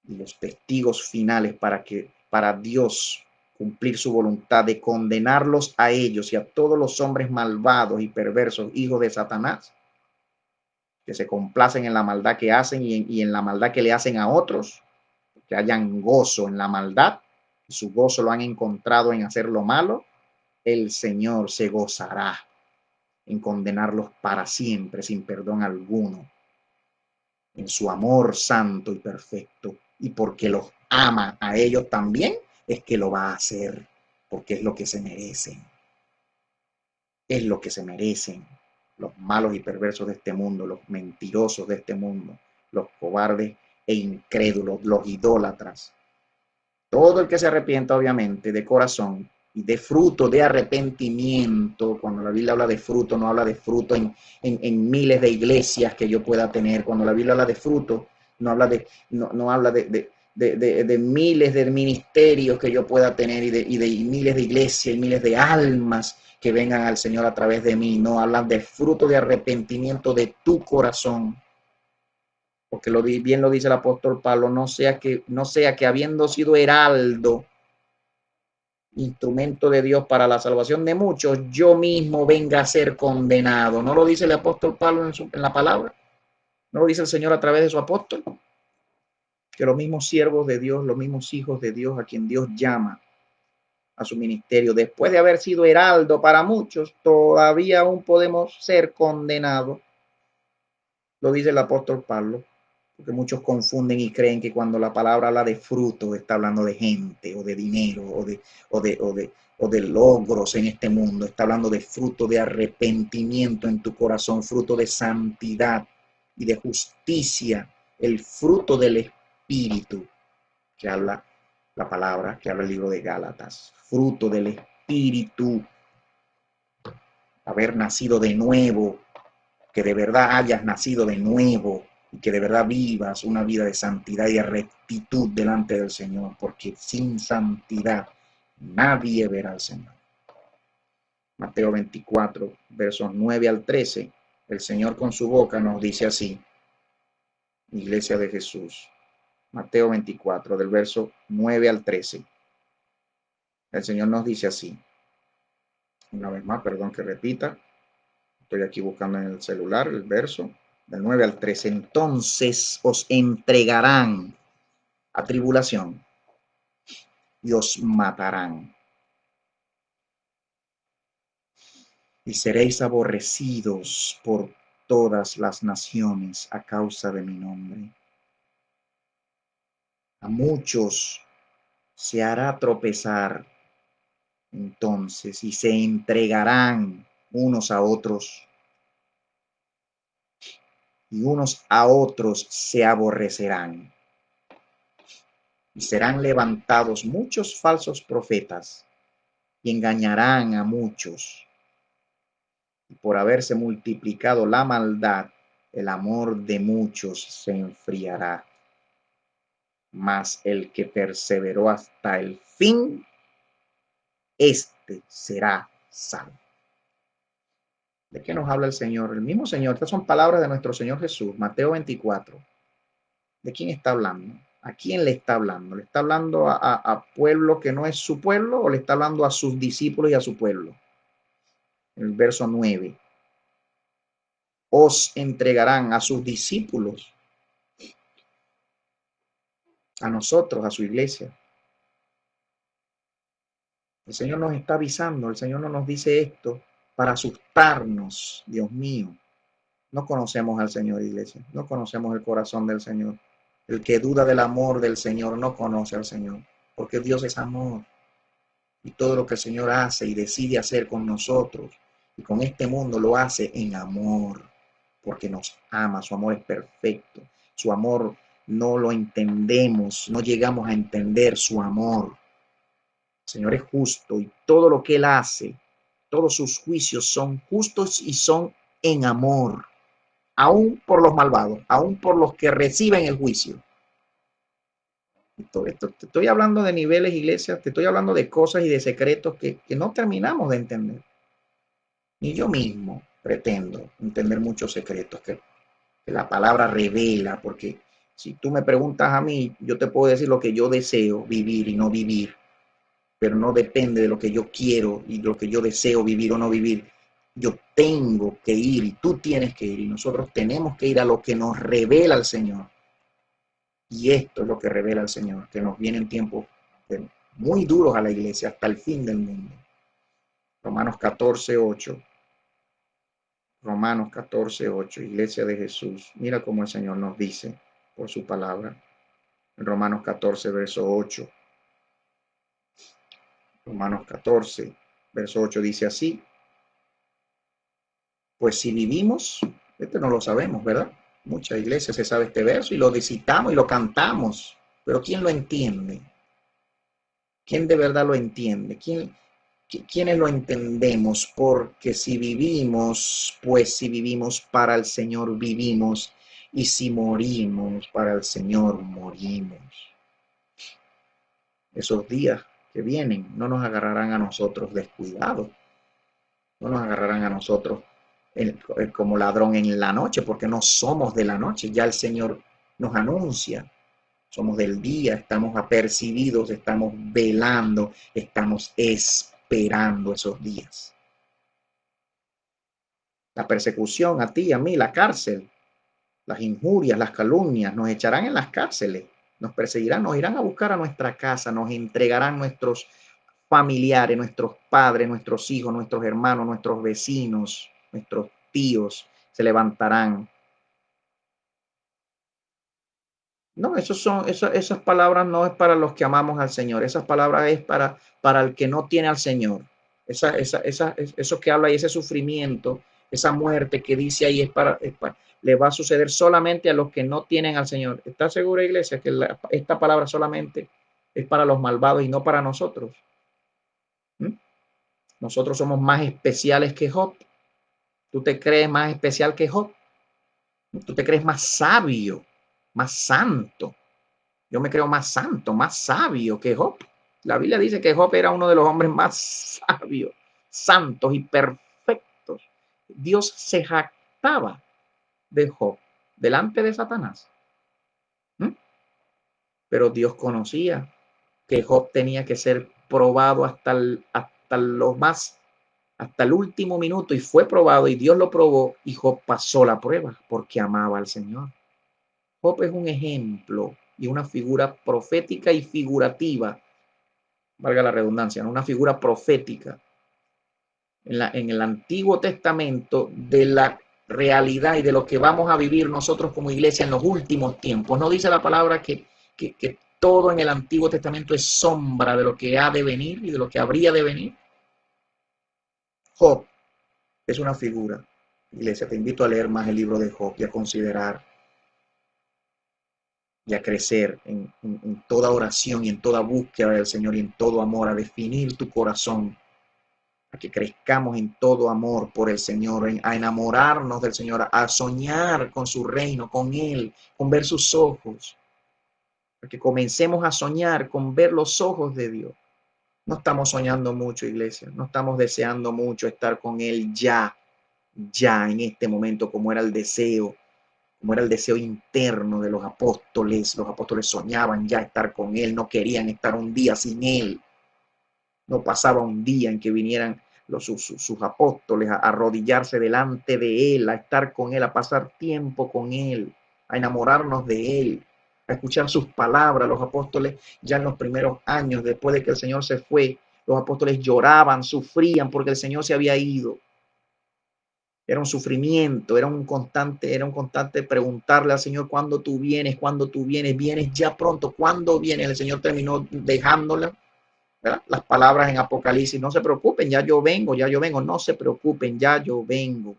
y los testigos finales para Dios cumplir su voluntad de condenarlos a ellos y a todos los hombres malvados y perversos, hijos de Satanás, que se complacen en la maldad que hacen y en la maldad que le hacen a otros, que hayan gozo en la maldad, y su gozo lo han encontrado en hacer lo malo. El Señor se gozará en condenarlos para siempre, sin perdón alguno, en su amor santo y perfecto, y porque los ama a ellos también, es que lo va a hacer, porque es lo que se merecen. Es lo que se merecen los malos y perversos de este mundo, los mentirosos de este mundo, los cobardes e incrédulos, los idólatras. Todo el que se arrepienta, obviamente, de corazón y de fruto de arrepentimiento. Cuando la Biblia habla de fruto, no habla de fruto en miles de iglesias que yo pueda tener. Cuando la Biblia habla de fruto, no habla no habla de miles de ministerios que yo pueda tener y de miles de iglesias y miles de almas que vengan al Señor a través de mí. No, hablan de fruto de arrepentimiento de tu corazón. Porque bien lo dice el apóstol Pablo, no sea que habiendo sido heraldo, instrumento de Dios para la salvación de muchos, yo mismo venga a ser condenado. ¿No lo dice el apóstol Pablo en la palabra? ¿No lo dice el Señor a través de su apóstol? Que los mismos siervos de Dios, los mismos hijos de Dios, a quien Dios llama a su ministerio, después de haber sido heraldo para muchos, todavía aún podemos ser condenados. Lo dice el apóstol Pablo. Porque muchos confunden y creen que cuando la palabra habla de fruto está hablando de gente o de dinero o de logros en este mundo. Está hablando de fruto de arrepentimiento en tu corazón, fruto de santidad y de justicia, el fruto del Espíritu que habla la palabra, que habla el libro de Gálatas. Fruto del Espíritu, haber nacido de nuevo, que de verdad hayas nacido de nuevo y que de verdad vivas una vida de santidad y de rectitud delante del Señor, porque sin santidad nadie verá al Señor. Mateo 24, versos 9 al 13, el Señor con su boca nos dice así, Iglesia de Jesús. Mateo 24, del verso 9 al 13. El Señor nos dice así. Una vez más, perdón que repita. Estoy aquí buscando en el celular el verso del 9 al 13. Entonces os entregarán a tribulación y os matarán. Y seréis aborrecidos por todas las naciones a causa de mi nombre. A muchos se hará tropezar entonces y se entregarán unos a otros y unos a otros se aborrecerán. Y serán levantados muchos falsos profetas y engañarán a muchos. Y por haberse multiplicado la maldad, el amor de muchos se enfriará. Mas el que perseveró hasta el fin, este será salvo. ¿De qué nos habla el Señor? El mismo Señor. Estas son palabras de nuestro Señor Jesús, Mateo 24. ¿De quién está hablando? ¿A quién le está hablando? ¿Le está hablando a pueblo que no es su pueblo o le está hablando a sus discípulos y a su pueblo? El verso 9. Os entregarán a sus discípulos, a nosotros, a su iglesia. El Señor nos está avisando, el Señor no nos dice esto para asustarnos, Dios mío. No conocemos al Señor, iglesia, no conocemos el corazón del Señor. El que duda del amor del Señor no conoce al Señor, porque Dios es amor. Y todo lo que el Señor hace y decide hacer con nosotros y con este mundo lo hace en amor, porque nos ama, su amor es perfecto, su amor no lo entendemos, no llegamos a entender su amor. El Señor es justo y todo lo que Él hace, todos sus juicios son justos y son en amor, aún por los malvados, aún por los que reciben el juicio. Te estoy hablando de niveles, iglesia, te estoy hablando de cosas y de secretos que no terminamos de entender. Ni yo mismo pretendo entender muchos secretos que la palabra revela, porque si tú me preguntas a mí, yo te puedo decir lo que yo deseo vivir y no vivir, pero no depende de lo que yo quiero y lo que yo deseo vivir o no vivir. Yo tengo que ir y tú tienes que ir y nosotros tenemos que ir a lo que nos revela el Señor. Y esto es lo que revela el Señor, que nos vienen tiempos muy duros a la iglesia hasta el fin del mundo. Romanos 14:8. Romanos 14:8, Iglesia de Jesús. Mira cómo el Señor nos dice por su palabra. En Romanos 14, verso 8. Romanos 14, verso 8 dice así. Pues si vivimos, no lo sabemos, ¿verdad? Muchas iglesias se sabe este verso y lo citamos y lo cantamos. Pero ¿quién lo entiende? ¿Quién de verdad lo entiende? ¿Quiénes lo entendemos? Porque si vivimos, pues si vivimos para el Señor, vivimos. Y si morimos, para el Señor, morimos. Esos días que vienen no nos agarrarán a nosotros descuidados. No nos agarrarán a nosotros como ladrón en la noche, porque no somos de la noche. Ya el Señor nos anuncia. Somos del día, estamos apercibidos, estamos velando, estamos esperando esos días. La persecución a ti, a mí, la cárcel, las injurias, las calumnias, nos echarán en las cárceles, nos perseguirán, nos irán a buscar a nuestra casa, nos entregarán nuestros familiares, nuestros padres, nuestros hijos, nuestros hermanos, nuestros vecinos, nuestros tíos, se levantarán. No, esas palabras no es para los que amamos al Señor, esas palabras es para el que no tiene al Señor. Eso que habla ahí, ese sufrimiento, esa muerte que dice ahí le va a suceder solamente a los que no tienen al Señor. ¿Está segura, iglesia, que esta palabra solamente es para los malvados y no para nosotros? ¿Mm? Nosotros somos más especiales que Job. ¿Tú te crees más especial que Job? ¿Tú te crees más sabio, más santo? Yo me creo más santo, más sabio que Job. La Biblia dice que Job era uno de los hombres más sabios, santos y perfectos. Dios se jactaba de Job delante de Satanás. Pero Dios conocía que Job tenía que ser probado hasta el último minuto, y fue probado y Dios lo probó y Job pasó la prueba porque amaba al Señor. Job es un ejemplo y una figura profética y figurativa, valga la redundancia, ¿no? Una figura profética en el Antiguo Testamento de la realidad y de lo que vamos a vivir nosotros como iglesia en los últimos tiempos. No dice la palabra que todo en el Antiguo Testamento es sombra de lo que ha de venir y de lo que habría de venir. Job es una figura. Iglesia, te invito a leer más el libro de Job y a considerar y a crecer en toda oración y en toda búsqueda del Señor y en todo amor, a definir tu corazón, a que crezcamos en todo amor por el Señor, a enamorarnos del Señor, a soñar con su reino, con Él, con ver sus ojos, a que comencemos a soñar con ver los ojos de Dios. No estamos soñando mucho, iglesia, no estamos deseando mucho estar con Él ya en este momento, como era el deseo interno de los apóstoles. Los apóstoles soñaban ya estar con Él, no querían estar un día sin Él. No pasaba un día en que vinieran sus apóstoles a arrodillarse delante de Él, a estar con Él, a pasar tiempo con Él, a enamorarnos de Él, a escuchar sus palabras. Los apóstoles ya en los primeros años, después de que el Señor se fue, los apóstoles lloraban, sufrían porque el Señor se había ido. Era un sufrimiento, era un constante preguntarle al Señor: ¿cuándo tú vienes? ¿Cuándo tú vienes? ¿Vienes ya pronto? ¿Cuándo vienes? El Señor terminó dejándola, ¿verdad? Las palabras en Apocalipsis: no se preocupen, ya yo vengo, no se preocupen, ya yo vengo.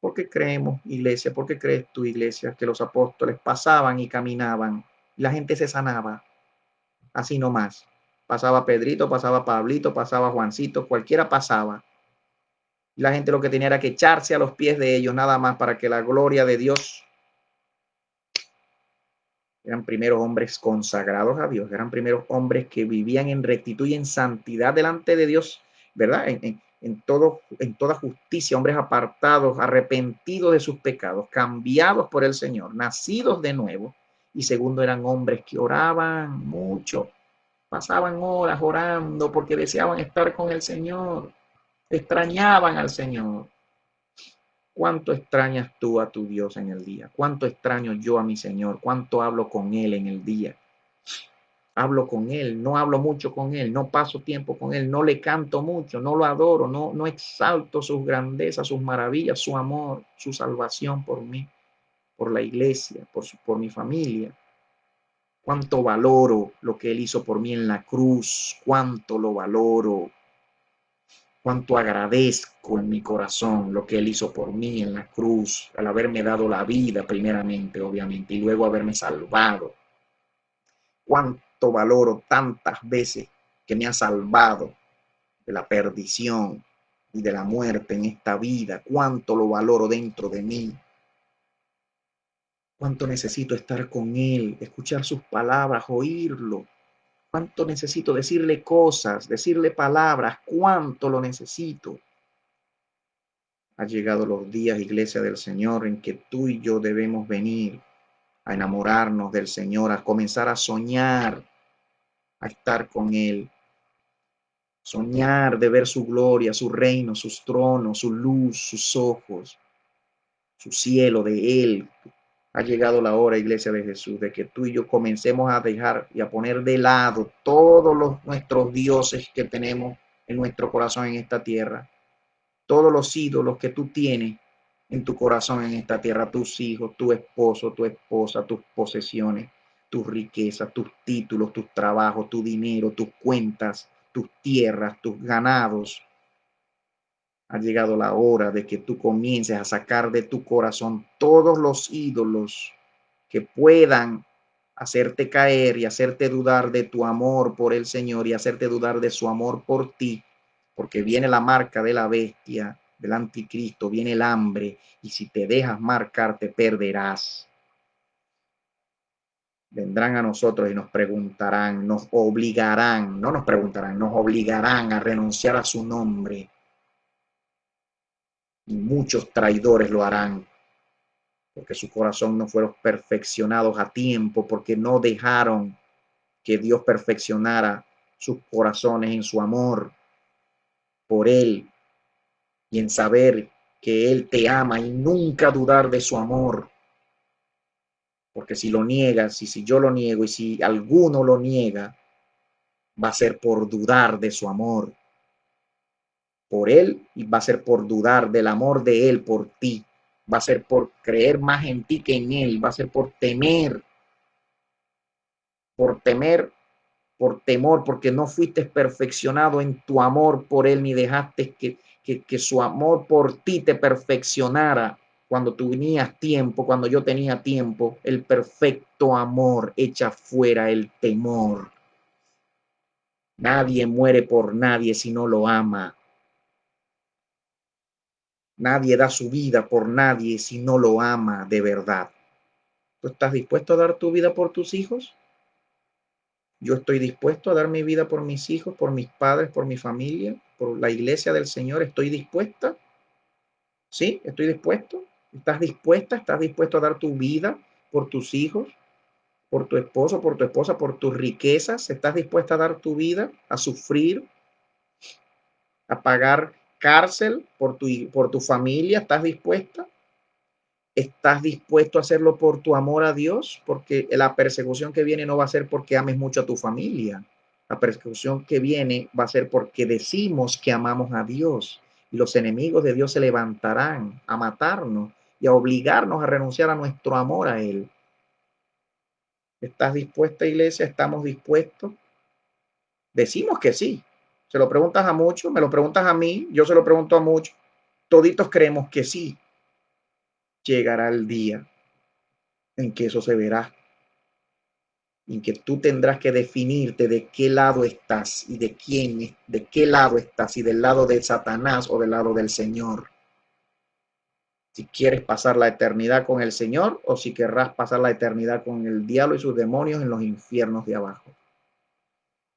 ¿Por qué creemos, iglesia? ¿Por qué crees tú, iglesia, que los apóstoles pasaban y caminaban? La gente se sanaba, así nomás. Pasaba Pedrito, pasaba Pablito, pasaba Juancito, cualquiera pasaba. La gente lo que tenía era que echarse a los pies de ellos, nada más, para que la gloria de Dios. Eran primeros hombres consagrados a Dios, eran primeros hombres que vivían en rectitud y en santidad delante de Dios, ¿verdad? En toda justicia, hombres apartados, arrepentidos de sus pecados, cambiados por el Señor, nacidos de nuevo. Y segundo, eran hombres que oraban mucho, pasaban horas orando porque deseaban estar con el Señor, extrañaban al Señor. ¿Cuánto extrañas tú a tu Dios en el día? ¿Cuánto extraño yo a mi Señor? ¿Cuánto hablo con Él en el día? Hablo con Él, no hablo mucho con Él, no paso tiempo con Él, no le canto mucho, no lo adoro, no exalto sus grandezas, sus maravillas, su amor, su salvación por mí, por la iglesia, por mi familia. Cuánto valoro lo que Él hizo por mí en la cruz, cuánto lo valoro, cuánto agradezco en mi corazón lo que Él hizo por mí en la cruz, al haberme dado la vida primeramente, obviamente, y luego haberme salvado. Cuánto valoro tantas veces que me ha salvado de la perdición y de la muerte en esta vida. Cuánto lo valoro dentro de mí. Cuánto necesito estar con Él, escuchar sus palabras, oírlo. Cuánto necesito decirle cosas, decirle palabras. Cuánto lo necesito. Ha llegado los días, iglesia del Señor, en que tú y yo debemos venir a enamorarnos del Señor, a comenzar a soñar, a estar con Él. Soñar de ver su gloria, su reino, sus tronos, su luz, sus ojos, su cielo de Él. Ha llegado la hora, iglesia de Jesús, de que tú y yo comencemos a dejar y a poner de lado todos nuestros dioses que tenemos en nuestro corazón en esta tierra. Todos los ídolos que tú tienes en tu corazón en esta tierra, tus hijos, tu esposo, tu esposa, tus posesiones, tus riquezas, tus títulos, tus trabajos, tu dinero, tus cuentas, tus tierras, tus ganados. Ha llegado la hora de que tú comiences a sacar de tu corazón todos los ídolos que puedan hacerte caer y hacerte dudar de tu amor por el Señor y hacerte dudar de su amor por ti, porque viene la marca de la bestia, del anticristo, viene el hambre, y si te dejas marcar te perderás. Vendrán a nosotros y nos preguntarán, nos obligarán, no nos preguntarán, nos obligarán a renunciar a su nombre. Y muchos traidores lo harán, porque su corazón no fueron perfeccionados a tiempo, porque no dejaron que Dios perfeccionara sus corazones en su amor por Él y en saber que Él te ama y nunca dudar de su amor. Porque si lo niegas, y si yo lo niego, y si alguno lo niega, va a ser por dudar de su amor por Él, y va a ser por dudar del amor de Él por ti. Va a ser por creer más en ti que en Él. Va a ser por temer, por temer, por temor, porque no fuiste perfeccionado en tu amor por Él, ni dejaste que su amor por ti te perfeccionara cuando tú tenías tiempo, cuando yo tenía tiempo. El perfecto amor echa fuera el temor. Nadie muere por nadie si no lo ama. Nadie da su vida por nadie si no lo ama de verdad. ¿Tú estás dispuesto a dar tu vida por tus hijos? Yo estoy dispuesto a dar mi vida por mis hijos, por mis padres, por mi familia, por la iglesia del Señor. ¿Estoy dispuesta? ¿Sí? ¿Estoy dispuesto? ¿Estás dispuesta? ¿Estás dispuesto a dar tu vida por tus hijos, por tu esposo, por tu esposa, por tus riquezas? ¿Estás dispuesta a dar tu vida, a sufrir, a pagar cárcel por tu familia? ¿Estás dispuesta? ¿Estás dispuesto a hacerlo por tu amor a Dios? Porque la persecución que viene no va a ser porque ames mucho a tu familia. La persecución que viene va a ser porque decimos que amamos a Dios. Y los enemigos de Dios se levantarán a matarnos y a obligarnos a renunciar a nuestro amor a Él. ¿Estás dispuesta, iglesia? ¿Estamos dispuestos? Decimos que sí. Se lo preguntas a muchos, me lo preguntas a mí, yo se lo pregunto a muchos. Toditos creemos que sí. llegará el día en que eso se verá, en que tú tendrás que definirte de qué lado estás y de qué lado estás, si del lado de Satanás o del lado del Señor. Si quieres pasar la eternidad con el Señor o si querrás pasar la eternidad con el diablo y sus demonios en los infiernos de abajo.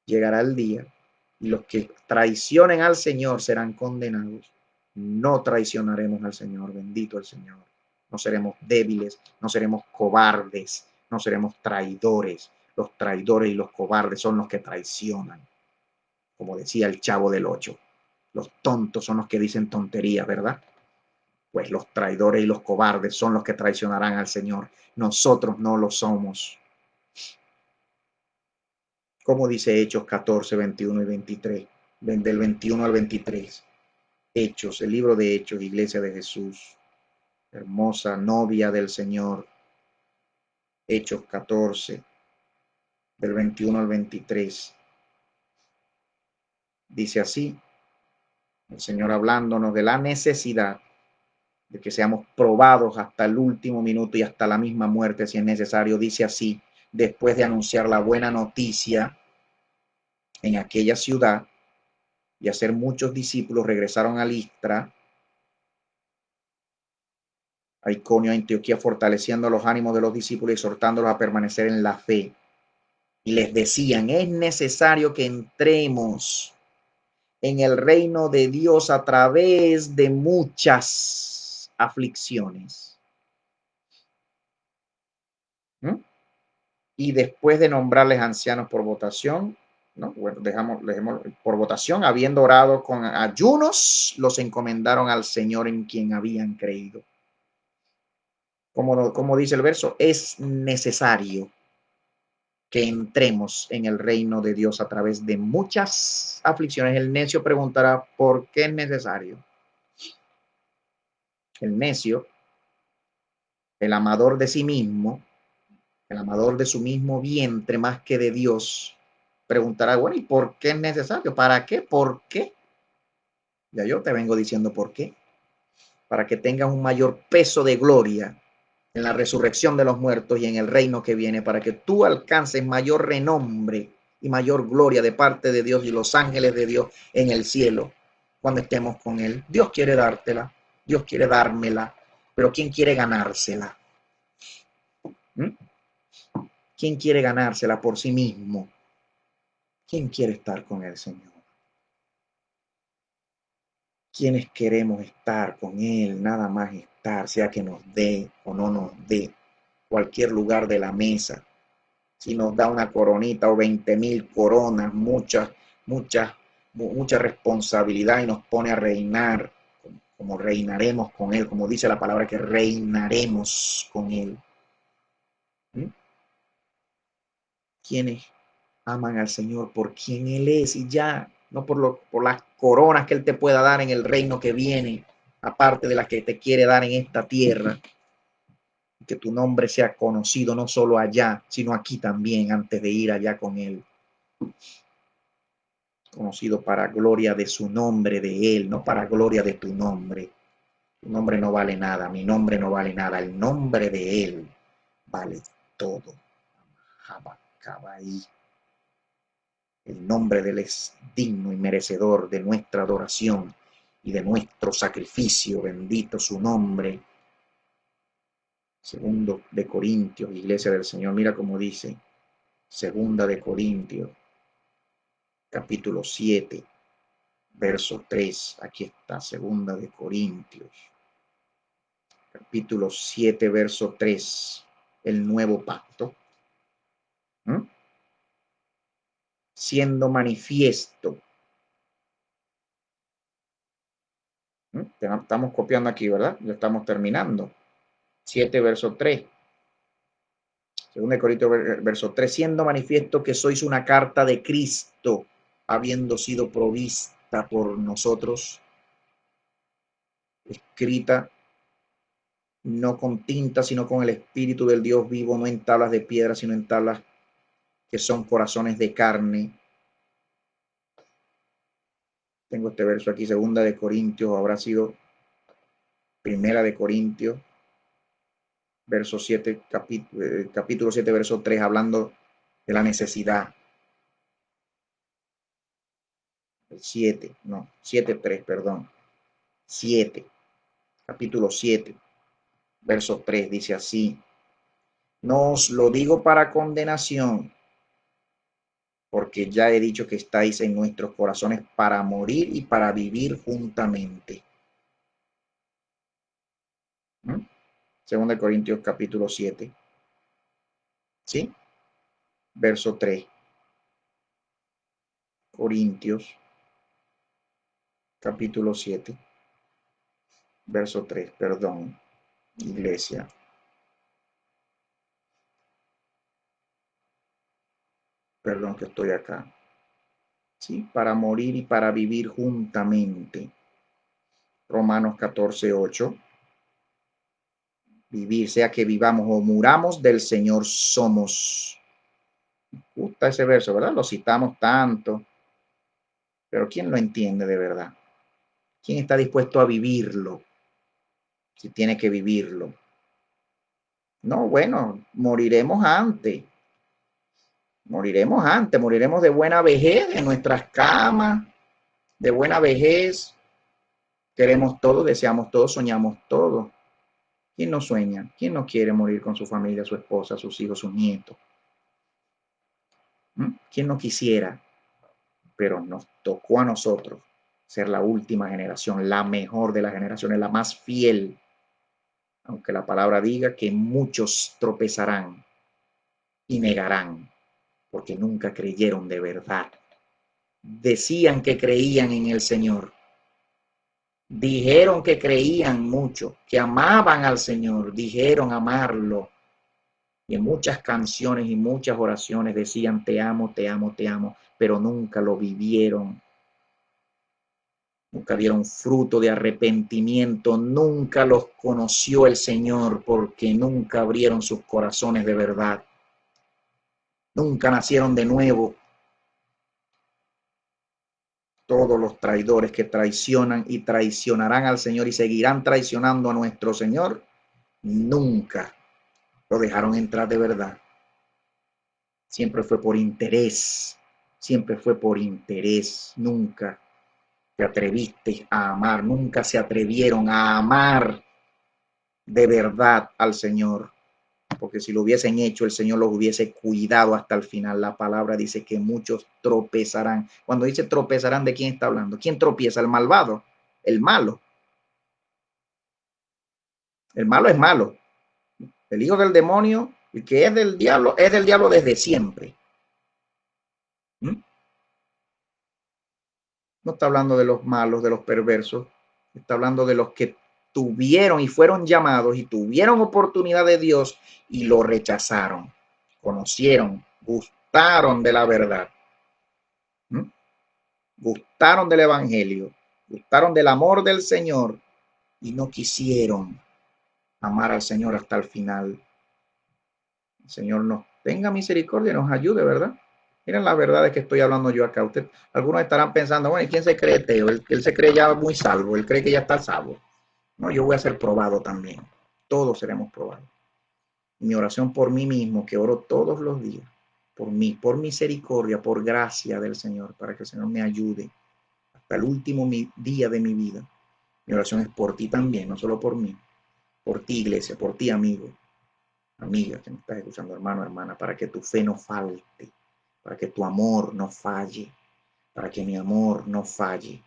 Llegará el día y los que traicionen al Señor serán condenados. No traicionaremos al Señor, bendito el Señor. No seremos débiles, no seremos cobardes, no seremos traidores. Los traidores y los cobardes son los que traicionan. Como decía el Chavo del Ocho, los tontos son los que dicen tonterías, ¿verdad? Pues los traidores y los cobardes son los que traicionarán al Señor. Nosotros no lo somos. Como dice Hechos 14, 21 y 23, del 21 al 23. Hechos, el libro de Hechos, Iglesia de Jesús, hermosa novia del Señor. Hechos 14, del 21 al 23. Dice así, el Señor hablándonos de la necesidad de que seamos probados hasta el último minuto y hasta la misma muerte si es necesario. Dice así, después de anunciar la buena noticia en aquella ciudad y hacer muchos discípulos, regresaron a Listra, a Iconio, a Antioquía, fortaleciendo los ánimos de los discípulos y exhortándolos a permanecer en la fe. Y les decían, es necesario que entremos en el reino de Dios a través de muchas aflicciones. ¿Mm? Y después de nombrarles ancianos por votación, ¿no? Bueno, dejemos por votación, habiendo orado con ayunos, los encomendaron al Señor en quien habían creído. Como dice el verso, es necesario que entremos en el reino de Dios a través de muchas aflicciones. El necio preguntará, ¿por qué es necesario? El necio, el amador de sí mismo, el amador de su mismo vientre más que de Dios, preguntará, bueno, ¿y por qué es necesario? ¿Para qué? ¿Por qué? Ya yo te vengo diciendo por qué. Para que tengas un mayor peso de gloria en la resurrección de los muertos y en el reino que viene, para que tú alcances mayor renombre y mayor gloria de parte de Dios y los ángeles de Dios en el cielo cuando estemos con Él. Dios quiere dártela, Dios quiere dármela, pero ¿quién quiere ganársela? ¿Mm? ¿Quién quiere ganársela por sí mismo? ¿Quién quiere estar con el Señor? ¿Quiénes queremos estar con Él? Nada más estar, sea que nos dé o no nos dé, cualquier lugar de la mesa. Si nos da una coronita o 20,000 coronas, mucha responsabilidad y nos pone a reinar, como reinaremos con Él, como dice la palabra que reinaremos con Él. ¿Mm? ¿Quiénes aman al Señor por quien Él es y ya, no por las coronas que Él te pueda dar en el reino que viene, aparte de las que te quiere dar en esta tierra? Que tu nombre sea conocido no solo allá, sino aquí también, antes de ir allá con Él. Conocido para gloria de su nombre, de Él, no para gloria de tu nombre. Tu nombre no vale nada, mi nombre no vale nada, el nombre de Él vale todo. El nombre de Él es digno y merecedor de nuestra adoración y de nuestro sacrificio. Bendito su nombre. Segundo de Corintios, Iglesia del Señor, mira cómo dice. Segunda de Corintios, capítulo 7, verso 3. Aquí está, Segunda de Corintios, capítulo 7, verso 3. El nuevo pacto. ¿Mm? Siendo manifiesto. ¿Mm? Estamos copiando aquí, ¿verdad? Ya estamos terminando. 7, verso 3. Segunda de Corintios, verso 3. Siendo manifiesto que sois una carta de Cristo, habiendo sido provista por nosotros, escrita no con tinta, sino con el Espíritu del Dios vivo, no en tablas de piedra, sino en tablas que son corazones de carne. Tengo este verso aquí, segunda de Corintios, habrá sido primera de Corintios, verso 7, capítulo 7, verso 3, hablando de la necesidad. El 7, no, 7:3, perdón. 7, capítulo 7, verso 3, dice así: no os lo digo para condenación, porque ya he dicho que estáis en nuestros corazones para morir y para vivir juntamente. ¿Mm? Segunda de Corintios capítulo 7, ¿sí? Verso 3. Corintios capítulo 7, verso 3, perdón, iglesia. Perdón que estoy acá. ¿Sí? Para morir y para vivir juntamente. Romanos 14:8. Vivir, sea que vivamos o muramos, del Señor somos. Gusta ese verso, ¿verdad? Lo citamos tanto, pero ¿quién lo entiende de verdad? ¿Quién está dispuesto a vivirlo si tiene que vivirlo? No, bueno, moriremos de buena vejez en nuestras camas, de buena vejez. Queremos todo, deseamos todo, soñamos todo. ¿Quién no sueña? ¿Quién no quiere morir con su familia, su esposa, sus hijos, sus nietos? ¿Quién no quisiera? Pero nos tocó a nosotros ser la última generación, la mejor de las generaciones, la más fiel, aunque la palabra diga que muchos tropezarán y negarán, porque nunca creyeron de verdad. Decían que creían en el Señor, dijeron que creían mucho, que amaban al Señor, dijeron amarlo, y en muchas canciones y muchas oraciones decían te amo, te amo, te amo, pero nunca lo vivieron. Nunca dieron fruto de arrepentimiento, nunca los conoció el Señor porque nunca abrieron sus corazones de verdad. Nunca nacieron de nuevo. Todos los traidores que traicionan y traicionarán al Señor y seguirán traicionando a nuestro Señor, nunca lo dejaron entrar de verdad. Siempre fue por interés, siempre fue por interés, nunca te atreviste a amar, nunca se atrevieron a amar de verdad al Señor, porque si lo hubiesen hecho, el Señor los hubiese cuidado hasta el final. La palabra dice que muchos tropezarán. Cuando dice tropezarán, ¿de quién está hablando? ¿Quién tropieza? El malvado, el malo. El malo es malo. El hijo del demonio, el que es del diablo desde siempre. ¿Mm? No está hablando de los malos, de los perversos. Está hablando de los que tuvieron y fueron llamados y tuvieron oportunidad de Dios y lo rechazaron. Conocieron, gustaron de la verdad. ¿Mm? Gustaron del evangelio, gustaron del amor del Señor y no quisieron amar al Señor hasta el final. El Señor nos tenga misericordia y nos ayude, ¿verdad? Miren las verdades que estoy hablando yo acá. Algunos estarán pensando, bueno, ¿y quién se cree Teo? Él se cree ya muy salvo, él cree que ya está salvo. No, yo voy a ser probado también. Todos seremos probados. Mi oración por mí mismo, que oro todos los días, por mí, por misericordia, por gracia del Señor, para que el Señor me ayude hasta el último día de mi vida. Mi oración es por ti también, no solo por mí, por ti, iglesia, por ti, amigo, amiga que me estás escuchando, hermano, hermana, para que tu fe no falte, para que tu amor no falle, para que mi amor no falle,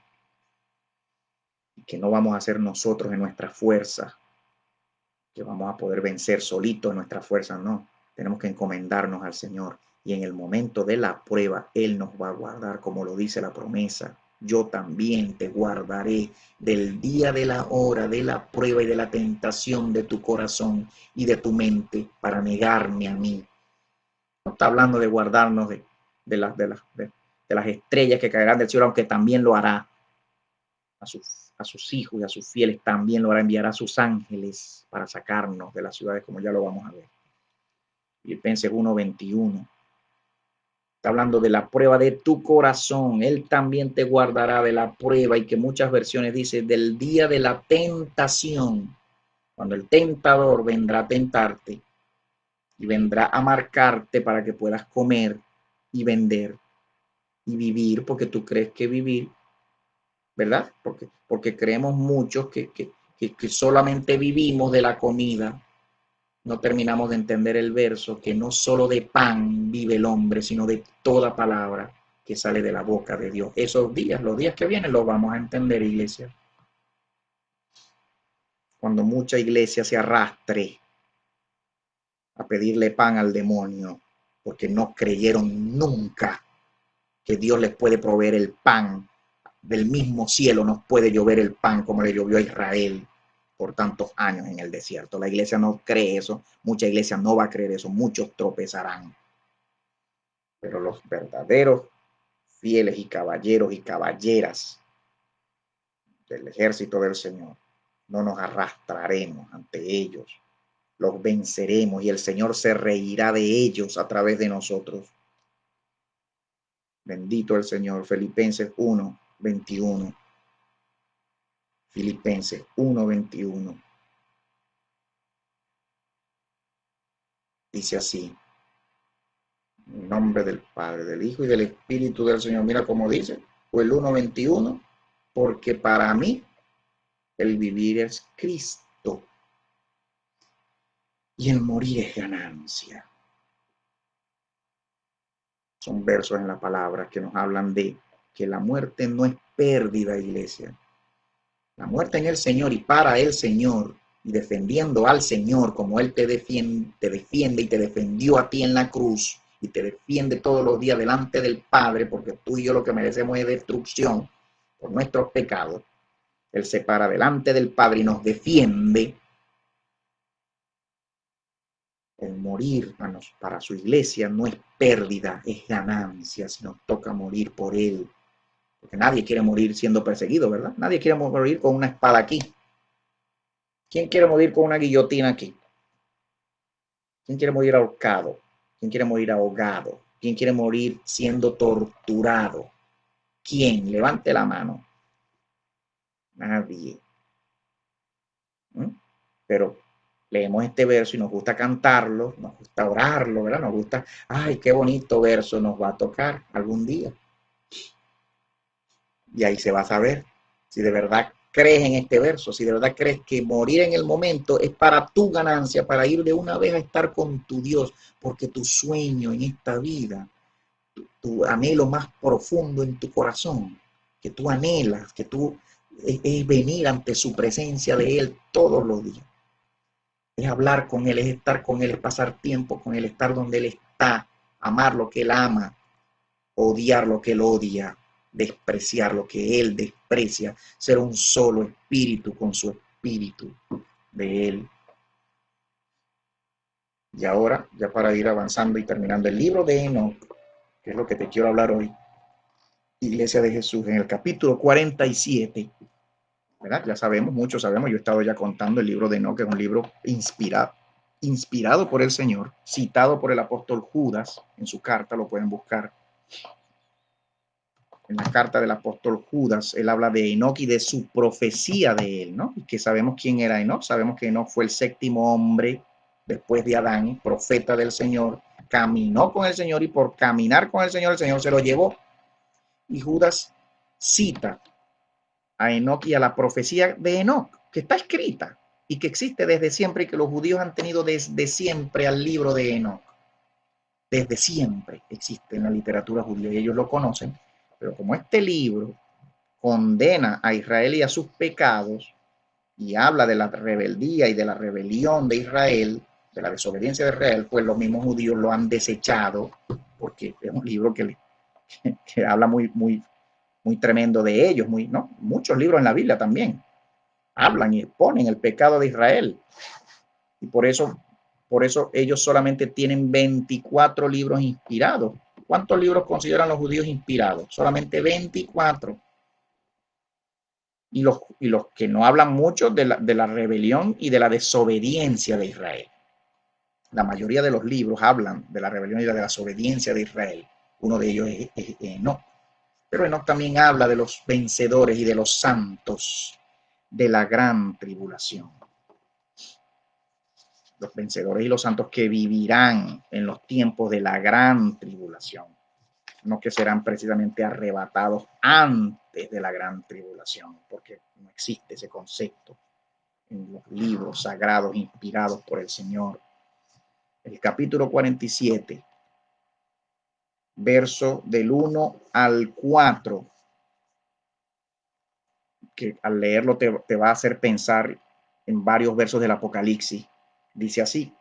y que no vamos a ser nosotros en nuestra fuerza, que vamos a poder vencer solitos en nuestra fuerza, no. Tenemos que encomendarnos al Señor y en el momento de la prueba, Él nos va a guardar, como lo dice la promesa. Yo también te guardaré del día de la hora, de la prueba y de la tentación de tu corazón y de tu mente para negarme a mí. No está hablando de guardarnos de las estrellas que caerán del cielo, aunque también lo hará a sus hijos y a sus fieles, también lo hará, enviar a sus ángeles para sacarnos de las ciudades, como ya lo vamos a ver. Filipenses 1:21. Está hablando de la prueba de tu corazón. Él también te guardará de la prueba, y que muchas versiones dice del día de la tentación. Cuando el tentador vendrá a tentarte y vendrá a marcarte para que puedas comer y vender y vivir, porque tú crees que vivir, ¿verdad? Porque creemos muchos que solamente vivimos de la comida. No terminamos de entender el verso, que no solo de pan vive el hombre, sino de toda palabra que sale de la boca de Dios. Esos días, los días que vienen, los vamos a entender, iglesia. Cuando mucha iglesia se arrastre a pedirle pan al demonio, porque no creyeron nunca que Dios les puede proveer el pan. Del mismo cielo nos puede llover el pan como le llovió a Israel por tantos años en el desierto. La iglesia no cree eso, mucha iglesia no va a creer eso, muchos tropezarán. Pero los verdaderos fieles y caballeros y caballeras del ejército del Señor, no nos arrastraremos ante ellos, los venceremos y el Señor se reirá de ellos a través de nosotros. Bendito el Señor. Filipenses 1:21. Filipenses 1:21. Dice así: en nombre del Padre, del Hijo y del Espíritu del Señor. Mira cómo dice, o el 1:21, porque para mí el vivir es Cristo y el morir es ganancia. Son versos en la palabra que nos hablan de que la muerte no es pérdida, iglesia. La muerte en el Señor y para el Señor, y defendiendo al Señor como Él te defiende y te defendió a ti en la cruz, y te defiende todos los días delante del Padre, porque tú y yo lo que merecemos es destrucción por nuestros pecados. Él se para delante del Padre y nos defiende. El morir para su iglesia no es pérdida, es ganancia si nos toca morir por Él. Porque nadie quiere morir siendo perseguido, ¿verdad? Nadie quiere morir con una espada aquí. ¿Quién quiere morir con una guillotina aquí? ¿Quién quiere morir ahorcado? ¿Quién quiere morir ahogado? ¿Quién quiere morir siendo torturado? ¿Quién? Levante la mano. Nadie. Pero leemos este verso y nos gusta cantarlo, nos gusta orarlo, ¿verdad? Nos gusta, ay, qué bonito verso nos va a tocar algún día. Y ahí se va a saber si de verdad crees en este verso, si de verdad crees que morir en el momento es para tu ganancia, para ir de una vez a estar con tu Dios, porque tu sueño en esta vida, tu anhelo más profundo en tu corazón, que tú anhelas, que tú es venir ante su presencia de Él todos los días. Es hablar con Él, es estar con Él, es pasar tiempo con Él, estar donde Él está, amar lo que Él ama, odiar lo que Él odia, despreciar lo que Él desprecia, ser un solo espíritu con su espíritu de Él. Y ahora, ya para ir avanzando y terminando el libro de Enoc, que es lo que te quiero hablar hoy, Iglesia de Jesús, en el capítulo 47, ¿verdad? Ya sabemos, muchos sabemos, yo he estado ya contando el libro de Enoc, que es un libro inspirado por el Señor, citado por el apóstol Judas en su carta, lo pueden buscar. En la carta del apóstol Judas, él habla de Enoc y de su profecía de él, ¿no? Y que sabemos quién era Enoc, sabemos que Enoc fue el séptimo hombre después de Adán, profeta del Señor, caminó con el Señor y por caminar con el Señor se lo llevó. Y Judas cita a Enoc y a la profecía de Enoc, que está escrita y que existe desde siempre y que los judíos han tenido desde siempre al libro de Enoc. Desde siempre existe en la literatura judía y ellos lo conocen, pero como este libro condena a Israel y a sus pecados y habla de la rebeldía y de la rebelión de Israel, de la desobediencia de Israel, pues los mismos judíos lo han desechado porque es un libro que habla muy tremendo de ellos, ¿no? Muchos libros en la Biblia también hablan y exponen el pecado de Israel. Y por eso ellos solamente tienen 24 libros inspirados. ¿Cuántos libros consideran los judíos inspirados? Solamente 24. Y los que no hablan mucho de la rebelión y de la desobediencia de Israel. La mayoría de los libros hablan de la rebelión y de la desobediencia de Israel. Uno de ellos es Enoc. Pero Enoc también habla de los vencedores y de los santos de la gran tribulación. los vencedores y los santos que vivirán en los tiempos de la gran tribulación, no que serán precisamente arrebatados antes de la gran tribulación, porque no existe ese concepto en los libros sagrados inspirados por el Señor. El capítulo 47, verso del 1 al 4, que al leerlo te va a hacer pensar en varios versos del Apocalipsis. Dice así,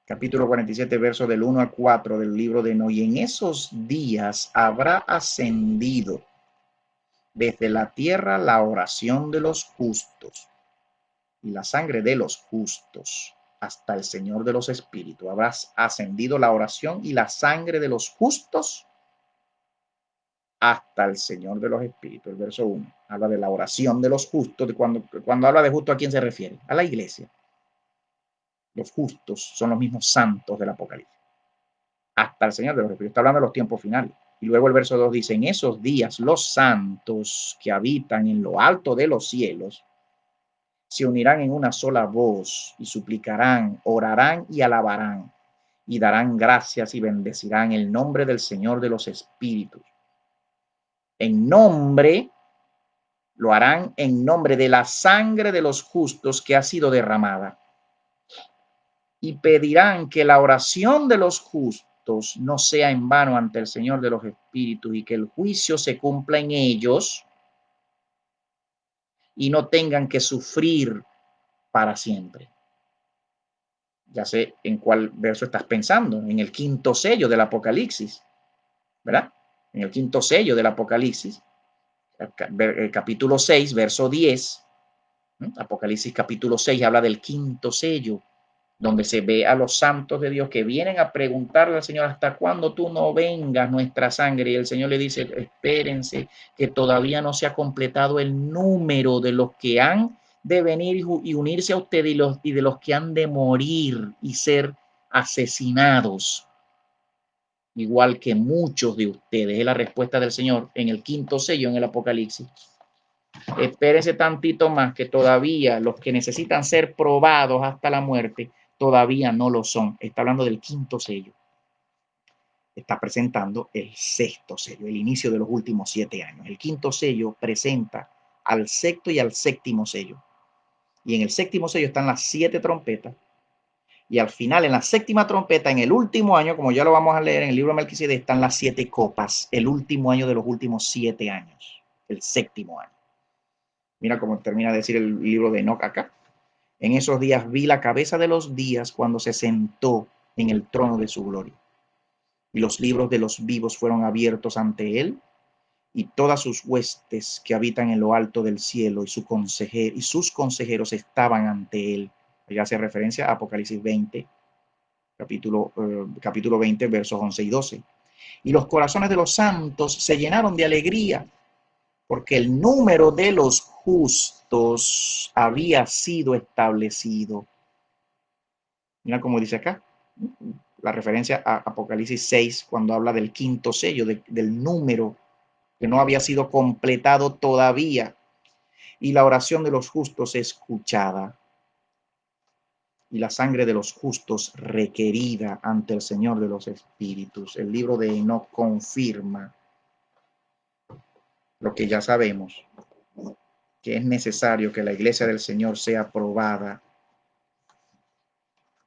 capítulo 47, verso del 1 al 4 del libro de Enoch. Y en esos días habrá ascendido desde la tierra la oración de los justos y la sangre de los justos hasta el Señor de los espíritus. Habrá ascendido la oración y la sangre de los justos hasta el Señor de los espíritus. El verso 1 habla de la oración de los justos. Cuando habla de justo, ¿a quién se refiere? A la iglesia. Los justos son los mismos santos del Apocalipsis. Hasta el Señor de los espíritus. Está hablando de los tiempos finales. Y luego el verso 2 dice, en esos días los santos que habitan en lo alto de los cielos se unirán en una sola voz y suplicarán, orarán y alabarán y darán gracias y bendecirán el nombre del Señor de los espíritus. En nombre, lo harán en nombre de la sangre de los justos que ha sido derramada. Y pedirán que la oración de los justos no sea en vano ante el Señor de los espíritus y que el juicio se cumpla en ellos y no tengan que sufrir para siempre. Ya sé en cuál verso estás pensando, en el quinto sello del Apocalipsis, ¿verdad? En el quinto sello del Apocalipsis, el capítulo 6, verso 10, Apocalipsis capítulo 6 habla del quinto sello, donde se ve a los santos de Dios que vienen a preguntarle al Señor, ¿hasta cuándo tú no vengas nuestra sangre? Y el Señor le dice, espérense, que todavía no se ha completado el número de los que han de venir y unirse a ustedes y de los que han de morir y ser asesinados, igual que muchos de ustedes. Es la respuesta del Señor en el quinto sello en el Apocalipsis. Espérense tantito más, que todavía los que necesitan ser probados hasta la muerte todavía no lo son. Está hablando del quinto sello. Está presentando el sexto sello, el inicio de los últimos 7 años. El quinto sello presenta al sexto y al séptimo sello. Y en el séptimo sello están las 7 trompetas. Y al final, en la séptima trompeta, en el último año, como ya lo vamos a leer en el libro de Melquisedec, están las 7 copas, el último año de los últimos 7 años, el séptimo año. Mira cómo termina de decir el libro de Enoch acá. En esos días vi la cabeza de los días cuando se sentó en el trono de su gloria. Y los libros de los vivos fueron abiertos ante él, y todas sus huestes que habitan en lo alto del cielo y sus consejeros estaban ante él. Ya hace referencia a Apocalipsis 20, capítulo 20, versos 11 y 12. Y los corazones de los santos se llenaron de alegría, porque el número de los justos había sido establecido. Mira cómo dice acá, la referencia a Apocalipsis 6, cuando habla del quinto sello, del número que no había sido completado todavía, y la oración de los justos escuchada, y la sangre de los justos requerida ante el Señor de los espíritus. El libro de Enoch confirma lo que ya sabemos, que es necesario que la iglesia del Señor sea probada